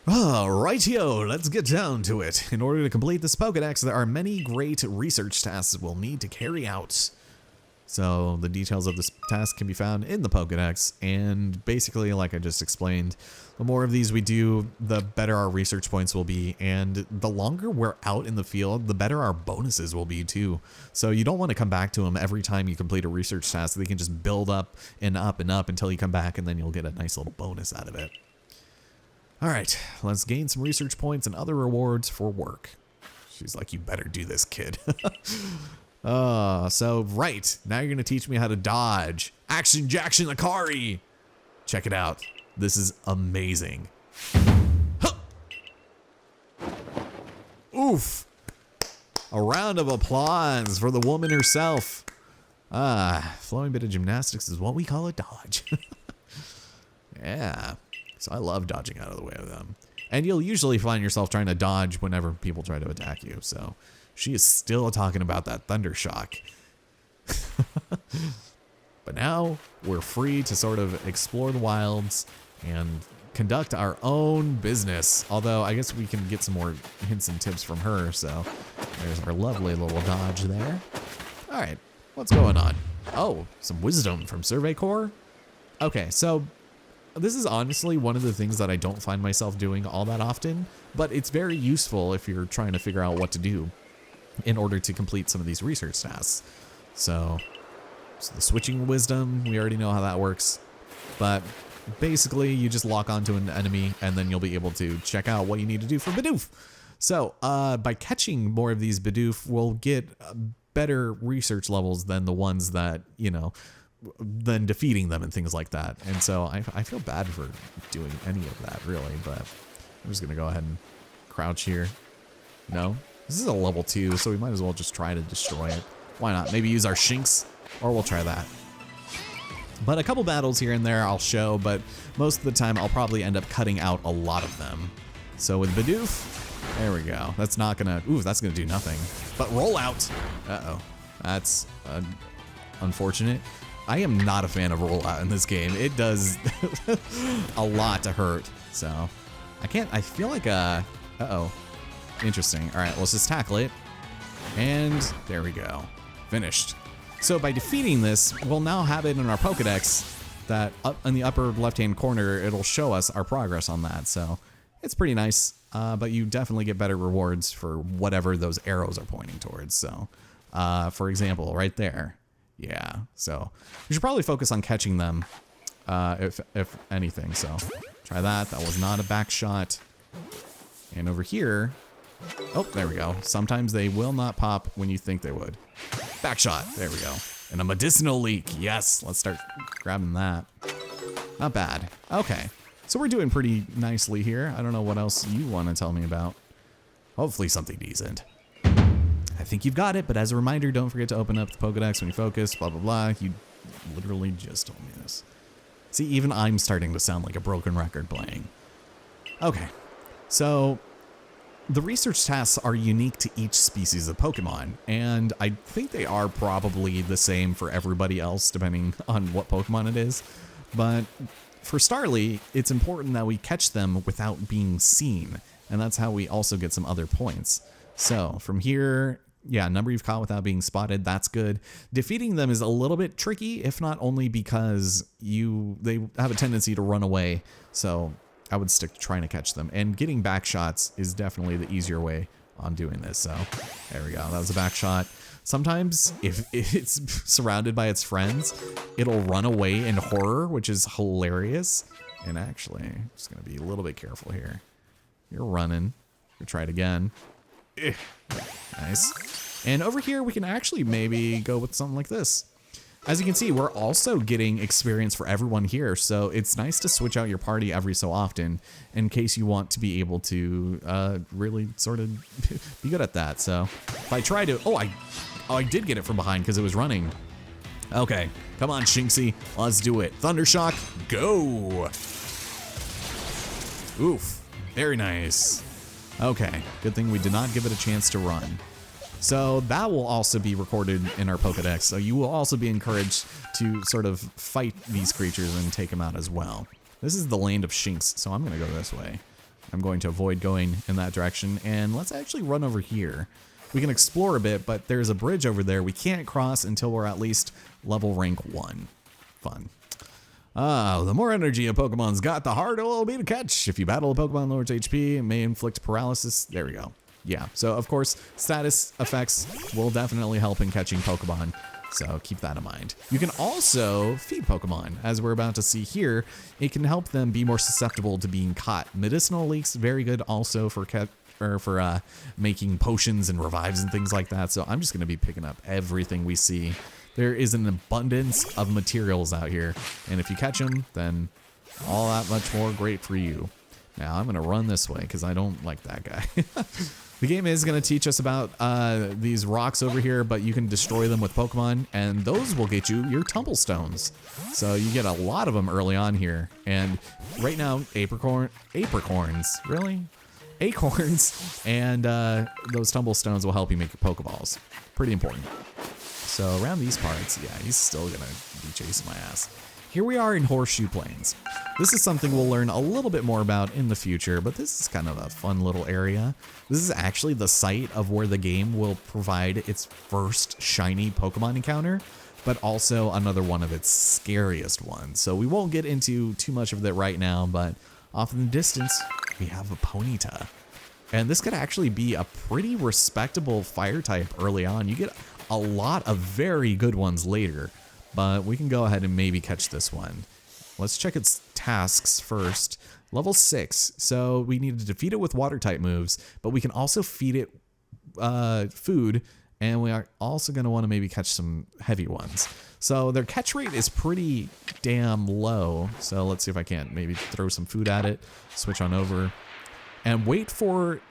Rightio, let's get down to it. In order to complete this Pokédex, there are many great research tasks we'll need to carry out. So the details of this task can be found in the Pokédex, and basically, like I just explained, the more of these we do, the better our research points will be, and the longer we're out in the field, the better our bonuses will be too. So you don't want to come back to them every time you complete a research task. They can just build up and up and up until you come back, and then you'll get a nice little bonus out of it. All right, let's gain some research points and other rewards for work. She's like, you better do this, kid. So right, now you're gonna teach me how to dodge. Action Jackson Akari! Check it out. This is amazing. Huh. Oof! A round of applause for the woman herself. Flowing bit of gymnastics is what we call a dodge. Yeah, so I love dodging out of the way of them. And you'll usually find yourself trying to dodge whenever people try to attack you, so. She is still talking about that thunder shock. But now we're free to sort of explore the wilds and conduct our own business. Although I guess we can get some more hints and tips from her. So there's our lovely little dodge there. All right, what's going on? Oh, some wisdom from Survey Corps. Okay, so this is honestly one of the things that I don't find myself doing all that often, but it's very useful if you're trying to figure out what to do in order to complete some of these research tasks. So the switching wisdom, we already know how that works, but basically you just lock onto an enemy and then you'll be able to check out what you need to do for Bidoof. So by catching more of these Bidoof, we'll get better research levels than the ones that, you know, than defeating them and things like that. And so I feel bad for doing any of that really, but I'm just gonna go ahead and crouch here. No? This is a level 2, so we might as well just try to destroy it. Why not? Maybe use our Shinx, or we'll try that. But a couple battles here and there I'll show, but most of the time I'll probably end up cutting out a lot of them. So with Bidoof, there we go. That's not gonna, ooh, that's gonna do nothing. But roll out. Uh-oh, that's unfortunate. I am not a fan of rollout in this game. It does a lot to hurt, so I feel like, uh-oh. Interesting. All right, let's just tackle it. And there we go. Finished. So by defeating this, we'll now have it in our Pokédex that up in the upper left-hand corner, it'll show us our progress on that. So it's pretty nice, but you definitely get better rewards for whatever those arrows are pointing towards. So for example, right there. Yeah, so we should probably focus on catching them if anything. So try that. That was not a back shot. And over here, oh, there we go. Sometimes they will not pop when you think they would. Back shot. There we go. And a medicinal leak. Yes, let's start grabbing that. Not bad. Okay, so we're doing pretty nicely here. I don't know what else you want to tell me about. Hopefully something decent. I think you've got it, but as a reminder, don't forget to open up the Pokédex when you focus, blah, blah, blah. You literally just told me this. See, even I'm starting to sound like a broken record playing. Okay, so The research tasks are unique to each species of Pokemon, and I think they are probably the same for everybody else depending on what Pokemon it is. But for Starly, it's important that we catch them without being seen, and that's how we also get some other points. So from here, yeah, number you've caught without being spotted, that's good. Defeating them is a little bit tricky, if not only because they have a tendency to run away, so I would stick to trying to catch them. And getting back shots is definitely the easier way on doing this. So there we go. That was a back shot. Sometimes if it's surrounded by its friends, it'll run away in horror, which is hilarious. And actually, I'm just going to be a little bit careful here. You're running. We'll try it again. Nice. And over here, we can actually maybe go with something like this. As you can see, we're also getting experience for everyone here, so it's nice to switch out your party every so often in case you want to be able to really sort of be good at that. So if I try to, oh, I did get it from behind because it was running. Okay, come on, Shinxie, let's do it. Thundershock, go! Oof, very nice. Okay, good thing we did not give it a chance to run. So that will also be recorded in our Pokedex, so you will also be encouraged to sort of fight these creatures and take them out as well. This is the land of Shinx, so I'm going to go this way. I'm going to avoid going in that direction, and let's actually run over here. We can explore a bit, but there's a bridge over there we can't cross until we're at least level rank 1. Fun. The more energy a Pokemon's got, the harder it will be to catch. If you battle a Pokemon lower its HP, it may inflict paralysis. There we go. Yeah, so of course, status effects will definitely help in catching Pokemon, so keep that in mind. You can also feed Pokemon, as we're about to see here. It can help them be more susceptible to being caught. Medicinal leaks, very good also for making potions and revives and things like that, so I'm just going to be picking up everything we see. There is an abundance of materials out here, and if you catch them, then all that much more great for you. Now, I'm going to run this way because I don't like that guy. The game is going to teach us about these rocks over here, but you can destroy them with Pokemon, and those will get you your Tumblestones. So you get a lot of them early on here. And right now, apricorns, really? Acorns, and those Tumblestones will help you make your Pokeballs. Pretty important. So around these parts, yeah, he's still going to be chasing my ass. Here we are in Horseshoe Planes. This is something we'll learn a little bit more about in the future, but this is kind of a fun little area. This is actually the site of where the game will provide its first shiny Pokemon encounter, but also another one of its scariest ones. So we won't get into too much of that right now, but off in the distance, we have a Ponyta. And this could actually be a pretty respectable fire type early on. You get a lot of very good ones later. But we can go ahead and maybe catch this one. Let's check its tasks first. Level 6, so we need to defeat it with water type moves, but we can also feed it food, and we are also going to want to maybe catch some heavy ones. So their catch rate is pretty damn low, so let's see if I can't maybe throw some food at it, switch on over, and wait for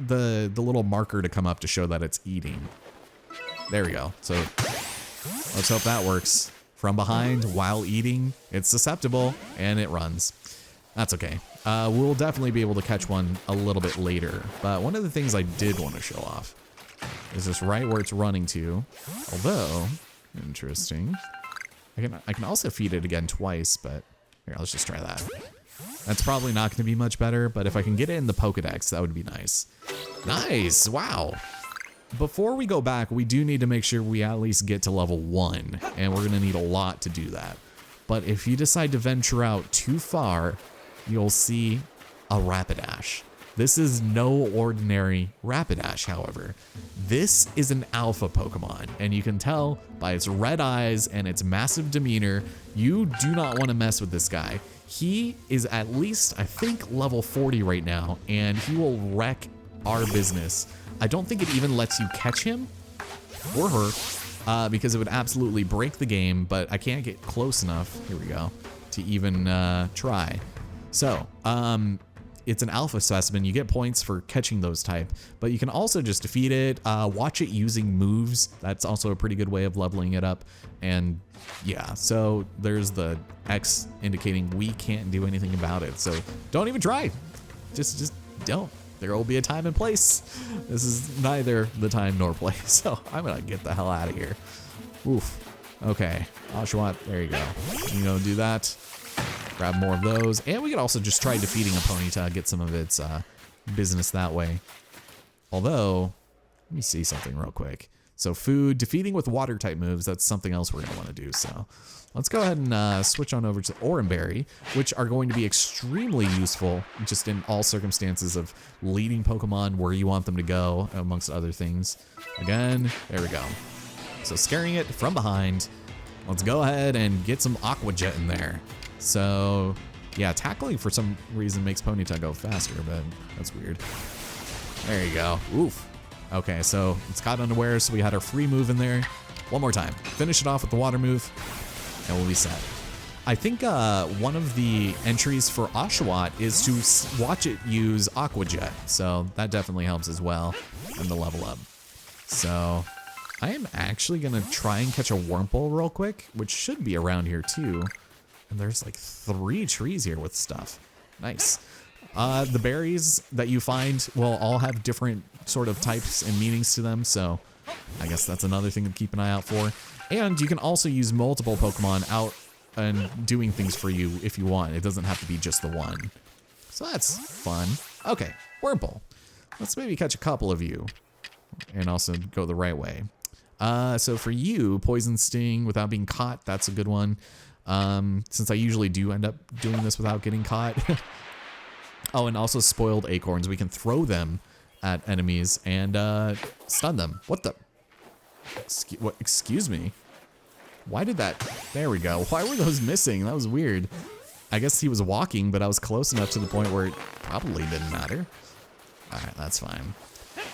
the little marker to come up to show that it's eating. There we go. So let's hope that works. From behind while eating, it's susceptible and it runs. That's okay. We'll definitely be able to catch one a little bit later. But one of the things I did want to show off is this right where it's running to. Although, interesting. I can also feed it again twice, but here, let's just try that. That's probably not going to be much better, but if I can get it in the Pokedex, that would be nice. Nice, wow. Before we go back, we do need to make sure we at least get to level 1, and we're going to need a lot to do that. But if you decide to venture out too far, you'll see a Rapidash. This is no ordinary Rapidash, however. This is an alpha Pokemon, and you can tell by its red eyes and its massive demeanor, you do not want to mess with this guy. He is at least, I think, level 40 right now, and he will wreck our business. I don't think it even lets you catch him or her because it would absolutely break the game, but I can't get close enough, here we go, to even try. So, it's an alpha specimen. You get points for catching those type, but you can also just defeat it, watch it using moves. That's also a pretty good way of leveling it up. And yeah, so there's the X indicating we can't do anything about it. So don't even try. Just don't. there will be a time and place. This is neither the time nor place, so I'm gonna get the hell out of here. Oof. Okay, Oshawott, there you go. You know, do that. Grab more of those, and we could also just try defeating a Ponyta, get some of its business that way. Although, let me see something real quick. So food, defeating with water type moves, that's something else we're gonna wanna do, so. Let's go ahead and switch on over to Oranberry, which are going to be extremely useful just in all circumstances of leading Pokemon where you want them to go, amongst other things. Again, there we go. So scaring it from behind. Let's go ahead and get some Aqua Jet in there. So yeah, tackling for some reason makes Ponyta go faster, but that's weird. There you go. Oof. Okay, so it's caught unaware, so we had our free move in there. One more time. Finish it off with the water move, and we'll be set. I think one of the entries for Oshawott is to watch it use Aqua Jet, so that definitely helps as well in the level up. So I am actually gonna try and catch a Wurmple real quick, which should be around here too. And there's like 3 trees here with stuff. Nice. The berries that you find will all have different sort of types and meanings to them, so I guess that's another thing to keep an eye out for. And you can also use multiple Pokemon out and doing things for you if you want. It doesn't have to be just the one. So that's fun. Okay, Wurmple. Let's maybe catch a couple of you and also go the right way. So for you, Poison Sting without being caught, that's a good one. Since I usually do end up doing this without getting caught. Oh, and also Spoiled Acorns. We can throw them at enemies and stun them. What the? Excuse me? Why did that? There we go. Why were those missing? That was weird. I guess he was walking, but I was close enough to the point where it probably didn't matter. All right, that's fine.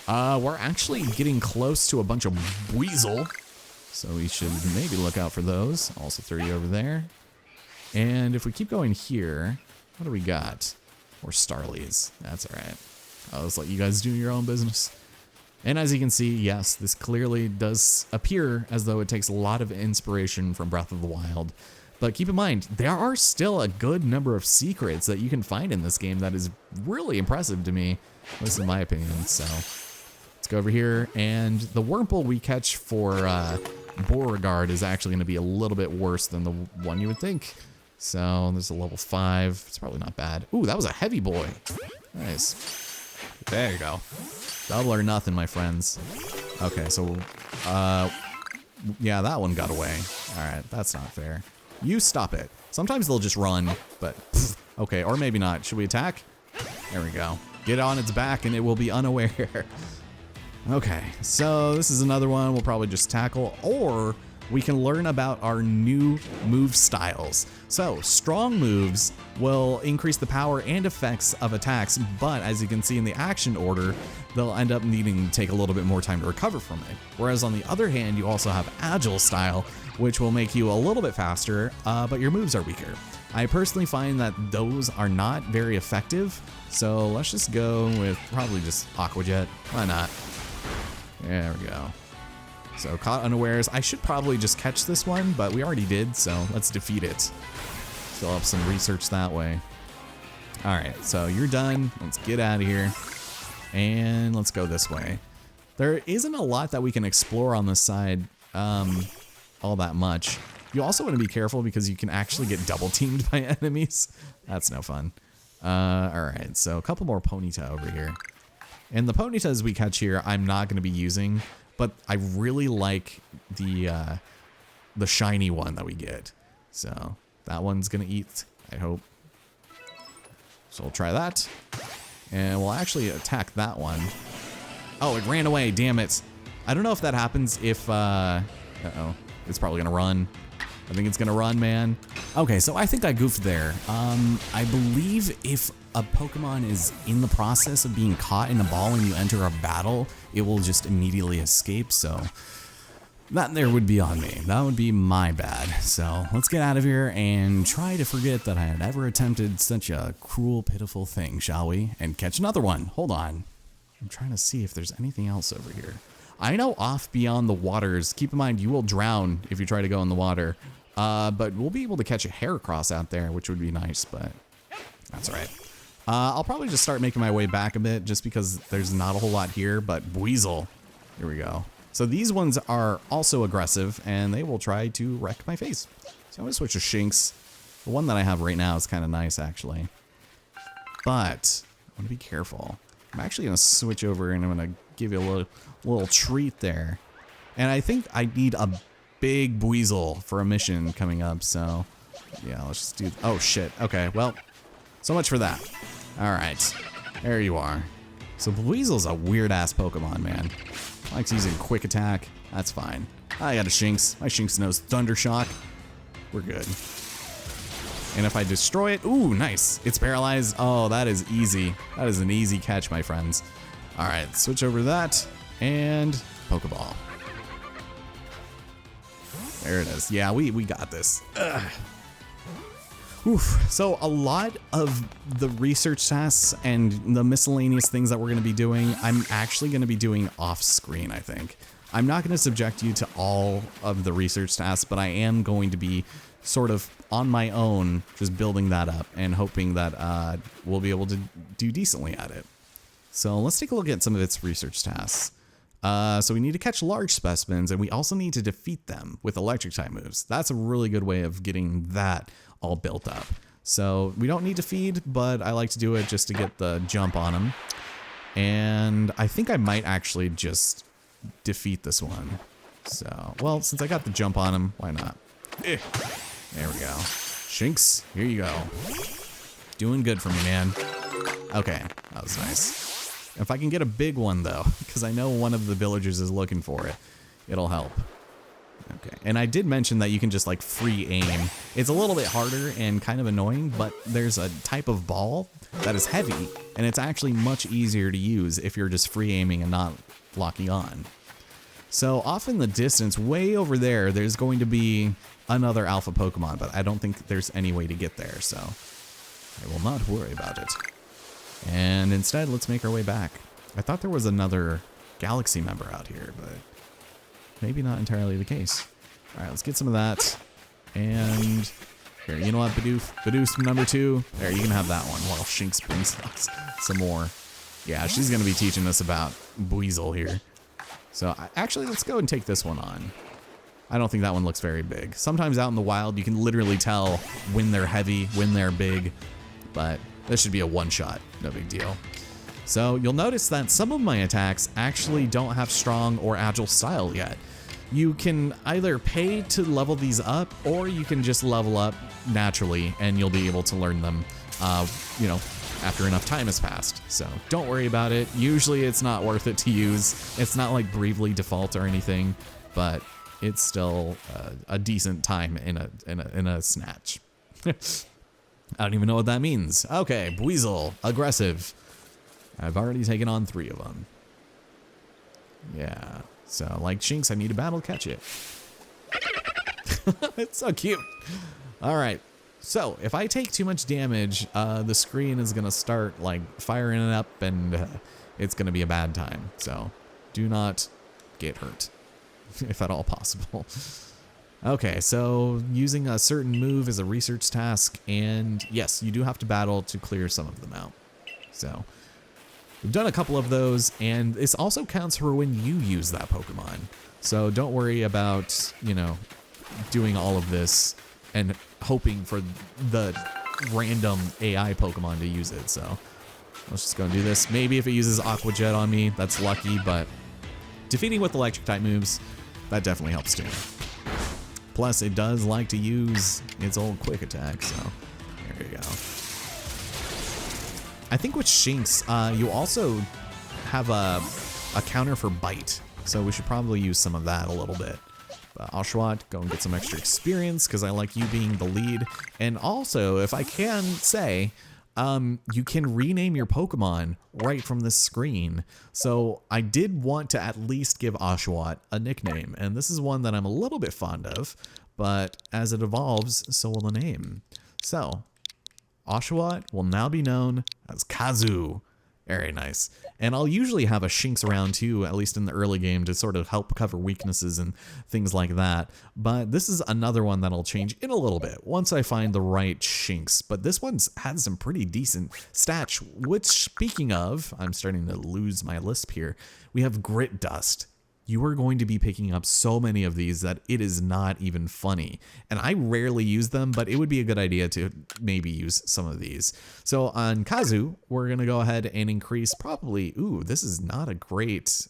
We're actually getting close to a bunch of Weasel, so we should maybe look out for those. Also 30 over there. And if we keep going here, what do we got? More Starlies. That's all right. I'll just let you guys do your own business. And as you can see, yes, this clearly does appear as though it takes a lot of inspiration from Breath of the Wild. But keep in mind, there are still a good number of secrets that you can find in this game that is really impressive to me, at least in my opinion. So let's go over here. And the Wurmple we catch for Beauregard is actually going to be a little bit worse than the one you would think. So there's a level 5. It's probably not bad. Ooh, that was a heavy boy. Nice. There you go. Double or nothing, my friends. Okay, so, yeah, that one got away. All right, that's not fair. You stop it. Sometimes they'll just run, but, okay, or maybe not. Should we attack? There we go. Get on its back and it will be unaware. Okay, so this is another one we'll probably just tackle, or we can learn about our new move styles. So strong moves will increase the power and effects of attacks, but as you can see in the action order, they'll end up needing to take a little bit more time to recover from it. Whereas on the other hand, you also have agile style, which will make you a little bit faster, but your moves are weaker. I personally find that those are not very effective, so let's just go with probably just Aqua Jet. Why not? There we go. So caught unawares. I should probably just catch this one, but we already did, so let's defeat it. Fill up some research that way. All right, so you're done. Let's get out of here. And let's go this way. There isn't a lot that we can explore on this side all that much. You also want to be careful because you can actually get double teamed by enemies. That's no fun. All right, so a couple more Ponyta over here. And the Ponytas we catch here, I'm not going to be using, but I really like the shiny one that we get. So that one's going to eat, I hope. So we'll try that. And we'll actually attack that one. Oh, it ran away, damn it. I don't know if that happens if, uh-oh, it's probably going to run. I think it's going to run, man. Okay, so I think I goofed there. I believe if a Pokemon is in the process of being caught in a ball and you enter a battle, it will just immediately escape, so that there would be on me. That would be my bad. So let's get out of here and try to forget that I had ever attempted such a cruel, pitiful thing, shall we? And catch another one. Hold on. I'm trying to see if there's anything else over here. I know off beyond the waters, keep in mind you will drown if you try to go in the water, but we'll be able to catch a Heracross out there, which would be nice, but that's all right. I'll probably just start making my way back a bit just because there's not a whole lot here, but Buizel, here we go. So these ones are also aggressive and they will try to wreck my face. So I'm gonna switch to Shinx. The one that I have right now is kind of nice actually, but I'm gonna be careful. I'm actually gonna switch over and I'm gonna give you a little treat there. And I think I need a big Buizel for a mission coming up, so yeah, let's just do, oh shit, okay, well, so much for that. All right, there you are. So Buizel's a weird-ass Pokemon, man. Likes using quick attack, that's fine. I got a Shinx, my Shinx knows Thunder Shock. We're good. And if I destroy it, ooh, nice. It's paralyzed, oh, that is easy. That is an easy catch, my friends. All right, switch over to that, and Pokeball. There it is. Yeah, we got this. Ugh. Oof. So a lot of the research tasks and the miscellaneous things that we're going to be doing, I'm actually going to be doing off screen, I think. I'm not going to subject you to all of the research tasks, but I am going to be sort of on my own, just building that up and hoping that we'll be able to do decently at it. So let's take a look at some of its research tasks. So we need to catch large specimens, and we also need to defeat them with electric type moves. That's a really good way of getting that all built up. So we don't need to feed, but I like to do it just to get the jump on them. And I think I might actually just defeat this one. So, well, since I got the jump on him, why not? There we go. Shinx, here you go. Doing good for me, man. Okay, that was nice. If I can get a big one though, because I know one of the villagers is looking for it, it'll help. Okay, and I did mention that you can just like free aim. It's a little bit harder and kind of annoying, but there's a type of ball that is heavy, and it's actually much easier to use if you're just free aiming and not locking on. So off in the distance, way over there, there's going to be another alpha Pokemon, but I don't think there's any way to get there, so I will not worry about it. And instead, let's make our way back. I thought there was another galaxy member out here, but maybe not entirely the case. All right, let's get some of that. And here, you know what, Bidoof number 2. There, you can have that one while Shinx brings us some more. Yeah, she's going to be teaching us about Buizel here. So actually, let's go and take this one on. I don't think that one looks very big. Sometimes out in the wild, you can literally tell when they're heavy, when they're big, but this should be a one-shot, no big deal. So you'll notice that some of my attacks actually don't have strong or agile style yet. You can either pay to level these up, or you can just level up naturally and you'll be able to learn them, you know, after enough time has passed. So don't worry about it. Usually it's not worth it to use. It's not like Bravely Default or anything, but it's still a decent time in a snatch. I don't even know what that means. Okay, Buizel, aggressive. I've already taken on 3 of them. Yeah, so like Shinx, I need a battle catch it. It's so cute. All right, so if I take too much damage, the screen is gonna start like firing it up, and it's gonna be a bad time. So do not get hurt, if at all possible. Okay, so using a certain move is a research task, and yes, you do have to battle to clear some of them out. So we've done a couple of those, and this also counts for when you use that Pokemon. So don't worry about, you know, doing all of this and hoping for the random AI Pokemon to use it. So let's just go and do this. Maybe if it uses Aqua Jet on me, that's lucky, but defeating with electric type moves, that definitely helps too. Plus, it does like to use its old quick attack, so there you go. I think with Shinx, you also have a counter for bite, so we should probably use some of that a little bit. But Oshawott, go and get some extra experience, because I like you being the lead. And also, if I can say, you can rename your Pokemon right from this screen. So I did want to at least give Oshawott a nickname, and this is one that I'm a little bit fond of, but as it evolves, so will the name. So Oshawott will now be known as Kazu. Very nice. And I'll usually have a Shinx around too, at least in the early game, to sort of help cover weaknesses and things like that. But this is another one that I'll change in a little bit once I find the right Shinx. But this one's had some pretty decent stats, which, speaking of, I'm starting to lose my lisp here. We have Grit Dust. You are going to be picking up so many of these that it is not even funny. And I rarely use them, but it would be a good idea to maybe use some of these. So on Kazu, we're going to go ahead and increase probably, ooh, this is not a great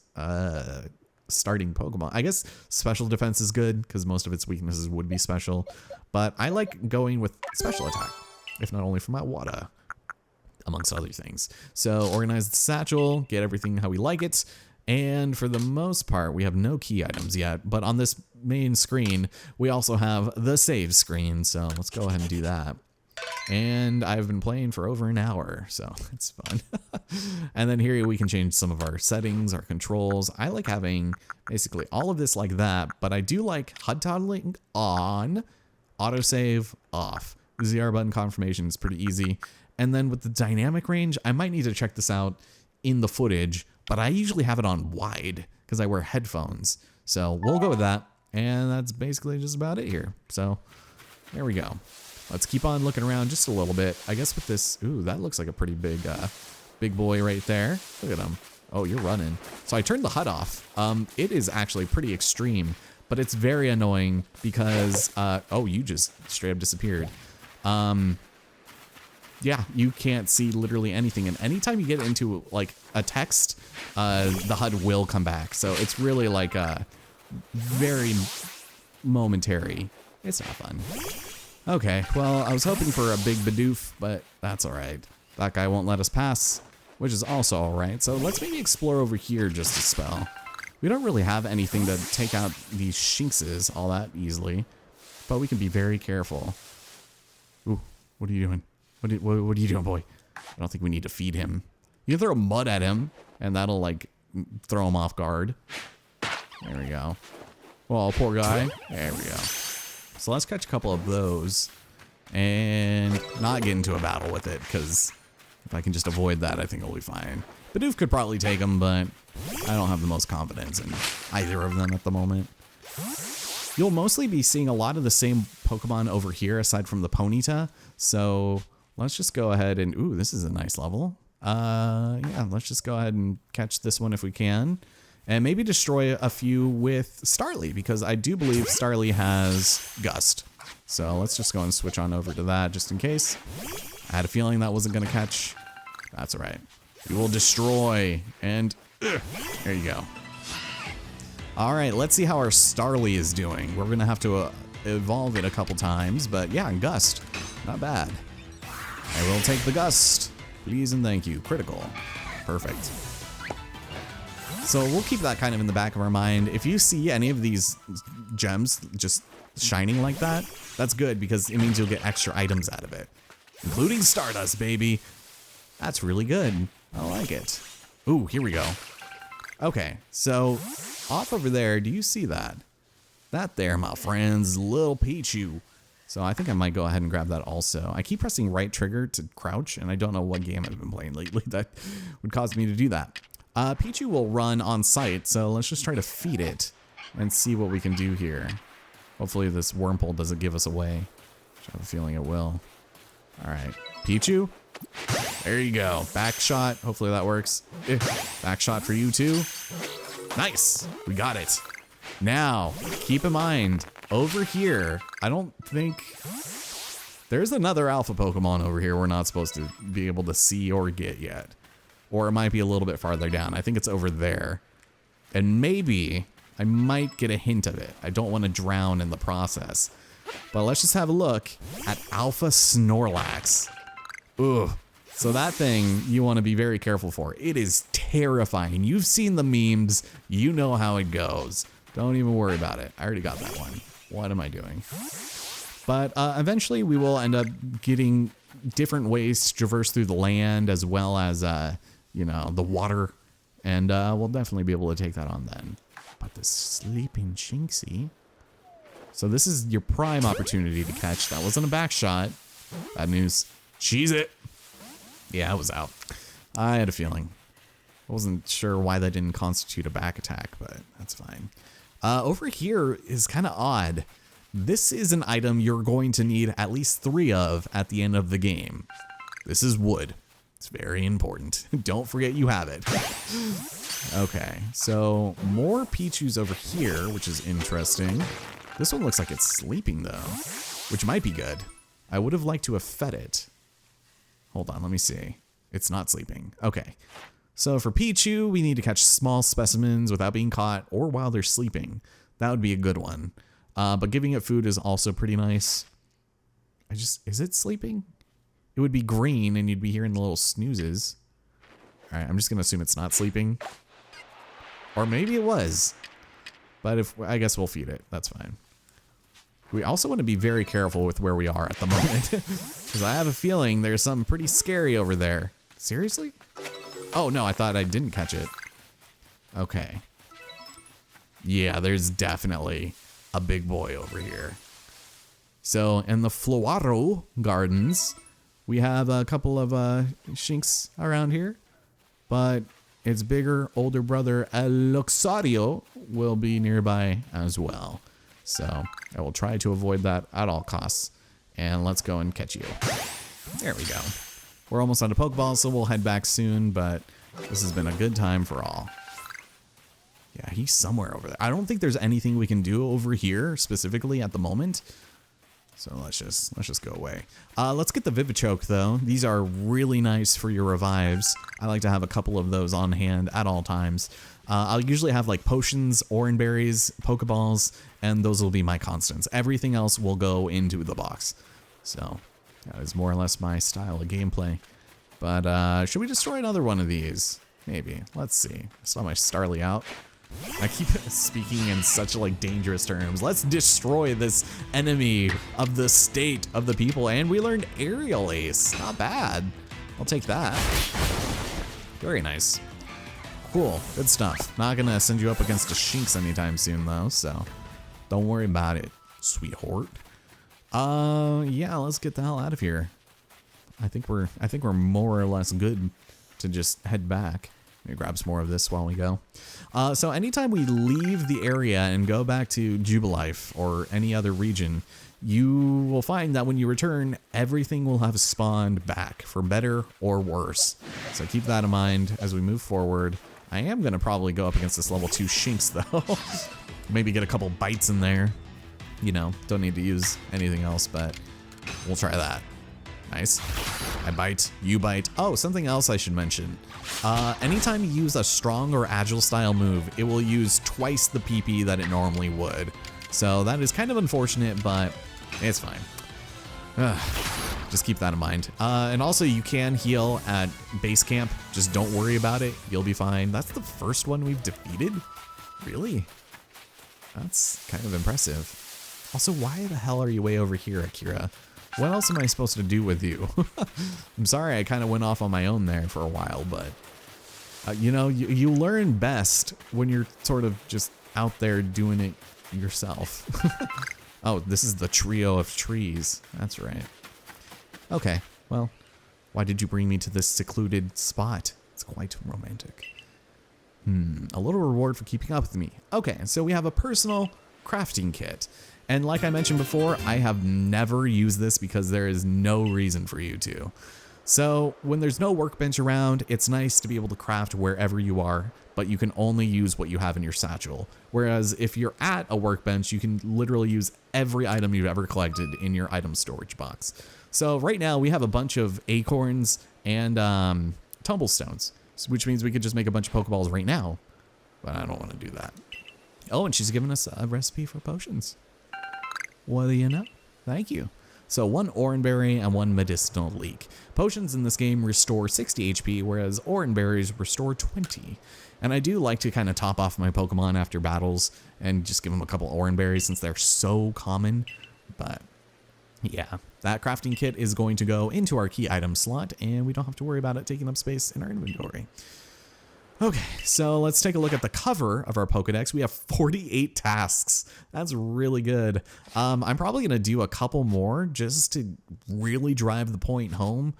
starting Pokemon. I guess special defense is good because most of its weaknesses would be special, but I like going with special attack, if not only for my Wada, amongst other things. So organize the satchel, get everything how we like it. And for the most part, we have no key items yet, but on this main screen, we also have the save screen. So let's go ahead and do that. And I've been playing for over an hour, so it's fun. And then here we can change some of our settings, our controls. I like having basically all of this like that, but I do like HUD toggling on, autosave off. The ZR button confirmation is pretty easy. And then with the dynamic range, I might need to check this out in the footage, but I usually have it on wide because I wear headphones. So we'll go with that. And that's basically just about it here. So there we go. Let's keep on looking around just a little bit. I guess with this, ooh, that looks like a pretty big, big boy right there. Look at him. Oh, you're running. So I turned the HUD off. It is actually pretty extreme, but it's very annoying because, oh, you just straight up disappeared. Yeah, you can't see literally anything. And anytime you get into like a text, the HUD will come back. So it's really like very momentary. It's not fun. Okay, well, I was hoping for a big Bidoof, but that's all right. That guy won't let us pass, which is also all right. So let's maybe explore over here just a spell. We don't really have anything to take out these Shinxes all that easily, but we can be very careful. Ooh, what are you doing? What are you doing, boy? I don't think we need to feed him. You can throw mud at him, and that'll, like, throw him off guard. There we go. Well, poor guy. There we go. So let's catch a couple of those and not get into a battle with it, because if I can just avoid that, I think I'll be fine. Bidoof could probably take him, but I don't have the most confidence in either of them at the moment. You'll mostly be seeing a lot of the same Pokemon over here, aside from the Ponyta, so let's just go ahead and, ooh, this is a nice level. Yeah, let's just go ahead and catch this one if we can. And maybe destroy a few with Starly, because I do believe Starly has Gust. So let's just go and switch on over to that just in case. I had a feeling that wasn't going to catch. That's all right. We will destroy. And there you go. All right, let's see how our Starly is doing. We're going to have to evolve it a couple times. But yeah, Gust. Not bad. I will take the Gust. Please and thank you. Critical. Perfect. So we'll keep that kind of in the back of our mind. If you see any of these gems just shining like that, that's good because it means you'll get extra items out of it. Including Stardust, baby. That's really good. I like it. Ooh, here we go. Okay, so off over there, do you see that? That there, my friends, little Pichu. So I think I might go ahead and grab that also. I keep pressing right trigger to crouch, and I don't know what game I've been playing lately that would cause me to do that. Pichu will run on site, so let's just try to feed it and see what we can do here. Hopefully this Wurmple doesn't give us away. I have a feeling it will. All right, Pichu. There you go. Back shot. Hopefully that works. Back shot for you too. Nice. We got it. Now, keep in mind, over here, I don't think... There's another alpha Pokemon over here we're not supposed to be able to see or get yet. Or it might be a little bit farther down. I think it's over there. And maybe I might get a hint of it. I don't want to drown in the process. But let's just have a look at Alpha Snorlax. Ugh. So that thing you want to be very careful for. It is terrifying. You've seen the memes. You know how it goes. Don't even worry about it. I already got that one. What am I doing? But eventually we will end up getting different ways to traverse through the land as well as... you know, the water, and we'll definitely be able to take that on then. But the sleeping Shinxie. So this is your prime opportunity to catch. That wasn't a back shot. Bad news. Cheese it. Yeah, I was out. I had a feeling. I wasn't sure why that didn't constitute a back attack, but that's fine. Over here is kind of odd. This is an item you're going to need at least 3 of at the end of the game. This is wood. It's very important. Don't forget you have it. Okay, so more Pichus over here, which is interesting. This one looks like it's sleeping though, which might be good. I would have liked to have fed it. Hold on, let me see. It's not sleeping. Okay. So for Pichu, we need to catch small specimens without being caught or while they're sleeping. That would be a good one. But giving it food is also pretty nice. Is it sleeping? It would be green and you'd be hearing the little snoozes. All right, I'm just gonna assume it's not sleeping. Or maybe it was. But I guess we'll feed it. That's fine. We also want to be very careful with where we are at the moment. Because I have a feeling there's something pretty scary over there. Seriously? Oh, no, I thought I didn't catch it. Okay. Yeah, there's definitely a big boy over here. So, in the Floaro Gardens, we have a couple of shinks around here. But its bigger, older brother, El Luxario, will be nearby as well. So, I will try to avoid that at all costs. And let's go and catch you. There we go. We're almost out of Pokeballs, so we'll head back soon, but this has been a good time for all. Yeah, he's somewhere over there. I don't think there's anything we can do over here specifically at the moment. So let's just go away. Let's get the Vivichoke though. These are really nice for your revives. I like to have a couple of those on hand at all times. I'll usually have like potions, orange berries, Pokeballs, and those will be my constants. Everything else will go into the box. So that is more or less my style of gameplay. But should we destroy another one of these? Maybe. Let's see. I saw my Starly out. I keep speaking in such like dangerous terms. Let's destroy this enemy of the state of the people. And we learned Aerial Ace. Not bad. I'll take that. Very nice. Cool. Good stuff. Not gonna send you up against a Shinx anytime soon though, so don't worry about it, sweetheart. Yeah, let's get the hell out of here. I think we're more or less good to just head back. Let me grab some more of this while we go. So anytime we leave the area and go back to Jubilife or any other region, you will find that when you return, everything will have spawned back for better or worse. So keep that in mind as we move forward. I am gonna probably go up against this level 2 Shinx though. Maybe get a couple bites in there. You know, don't need to use anything else, but we'll try that. Nice. I bite, you bite. Oh, something else I should mention. Anytime you use a strong or agile style move, it will use twice the PP that it normally would. So that is kind of unfortunate, but it's fine. Just keep that in mind. And also you can heal at base camp. Just don't worry about it. You'll be fine. That's the first one we've defeated? Really? That's kind of impressive. Also, why the hell are you way over here, Akira? What else am I supposed to do with you? I'm sorry I kind of went off on my own there for a while, but you know, you learn best when you're sort of just out there doing it yourself. Oh, this is the trio of trees. That's right. Okay, well, why did you bring me to this secluded spot? It's quite romantic. A little reward for keeping up with me. Okay, so we have a personal crafting kit. And like I mentioned before, I have never used this because there is no reason for you to. So when there's no workbench around, it's nice to be able to craft wherever you are, but you can only use what you have in your satchel. Whereas if you're at a workbench, you can literally use every item you've ever collected in your item storage box. So right now we have a bunch of acorns and tumblestones, which means we could just make a bunch of Pokeballs right now, but I don't want to do that. Oh, and she's given us a recipe for potions. What do you know? Thank you. So 1 Oranberry and 1 Medicinal Leek. Potions in this game restore 60 HP, whereas Oranberries restore 20. And I do like to kind of top off my Pokemon after battles and just give them a couple Oranberries since they're so common. But yeah, that crafting kit is going to go into our key item slot and we don't have to worry about it taking up space in our inventory. Okay, so let's take a look at the cover of our Pokedex. We have 48 tasks. That's really good. I'm probably gonna do a couple more just to really drive the point home.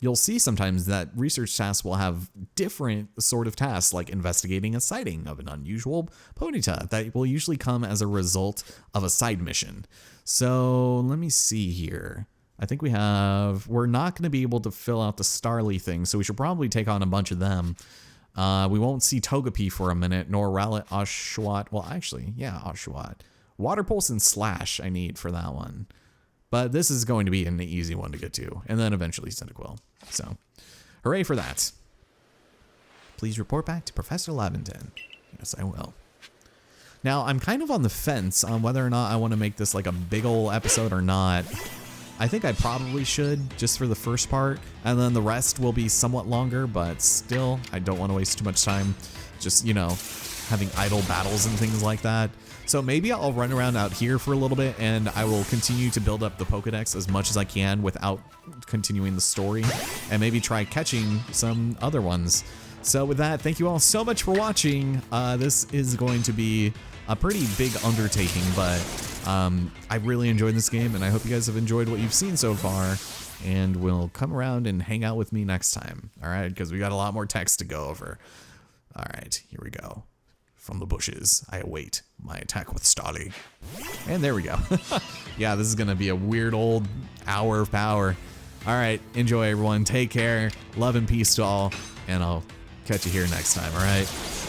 you'll see sometimes that research tasks will have different sort of tasks, like investigating a sighting of an unusual Ponyta that will usually come as a result of a side mission. So let me see here. I think we're not going to be able to fill out the Starly thing, so we should probably take on a bunch of them. We won't see Togepi for a minute, nor Rowlet, Oshawott. Well, actually, yeah, Oshawott. Water Pulse and Slash I need for that one. But this is going to be an easy one to get to, and then eventually Cyndaquil. So, hooray for that. Please report back to Professor Laventon. Yes, I will. Now, I'm kind of on the fence on whether or not I want to make this like a big ol' episode or not. I think I probably should, just for the first part, and then the rest will be somewhat longer, but still, I don't want to waste too much time just, you know, having idle battles and things like that. So maybe I'll run around out here for a little bit, and I will continue to build up the Pokedex as much as I can without continuing the story, and maybe try catching some other ones. So with that, thank you all so much for watching. This is going to be a pretty big undertaking, but I really enjoyed this game, and I hope you guys have enjoyed what you've seen so far, and will come around and hang out with me next time, all right? Because we got a lot more text to go over. All right, here we go. From the bushes, I await my attack with Starly. And there we go. Yeah, this is gonna be a weird old hour of power. All right, enjoy everyone, take care, love and peace to all, and I'll catch you here next time, all right?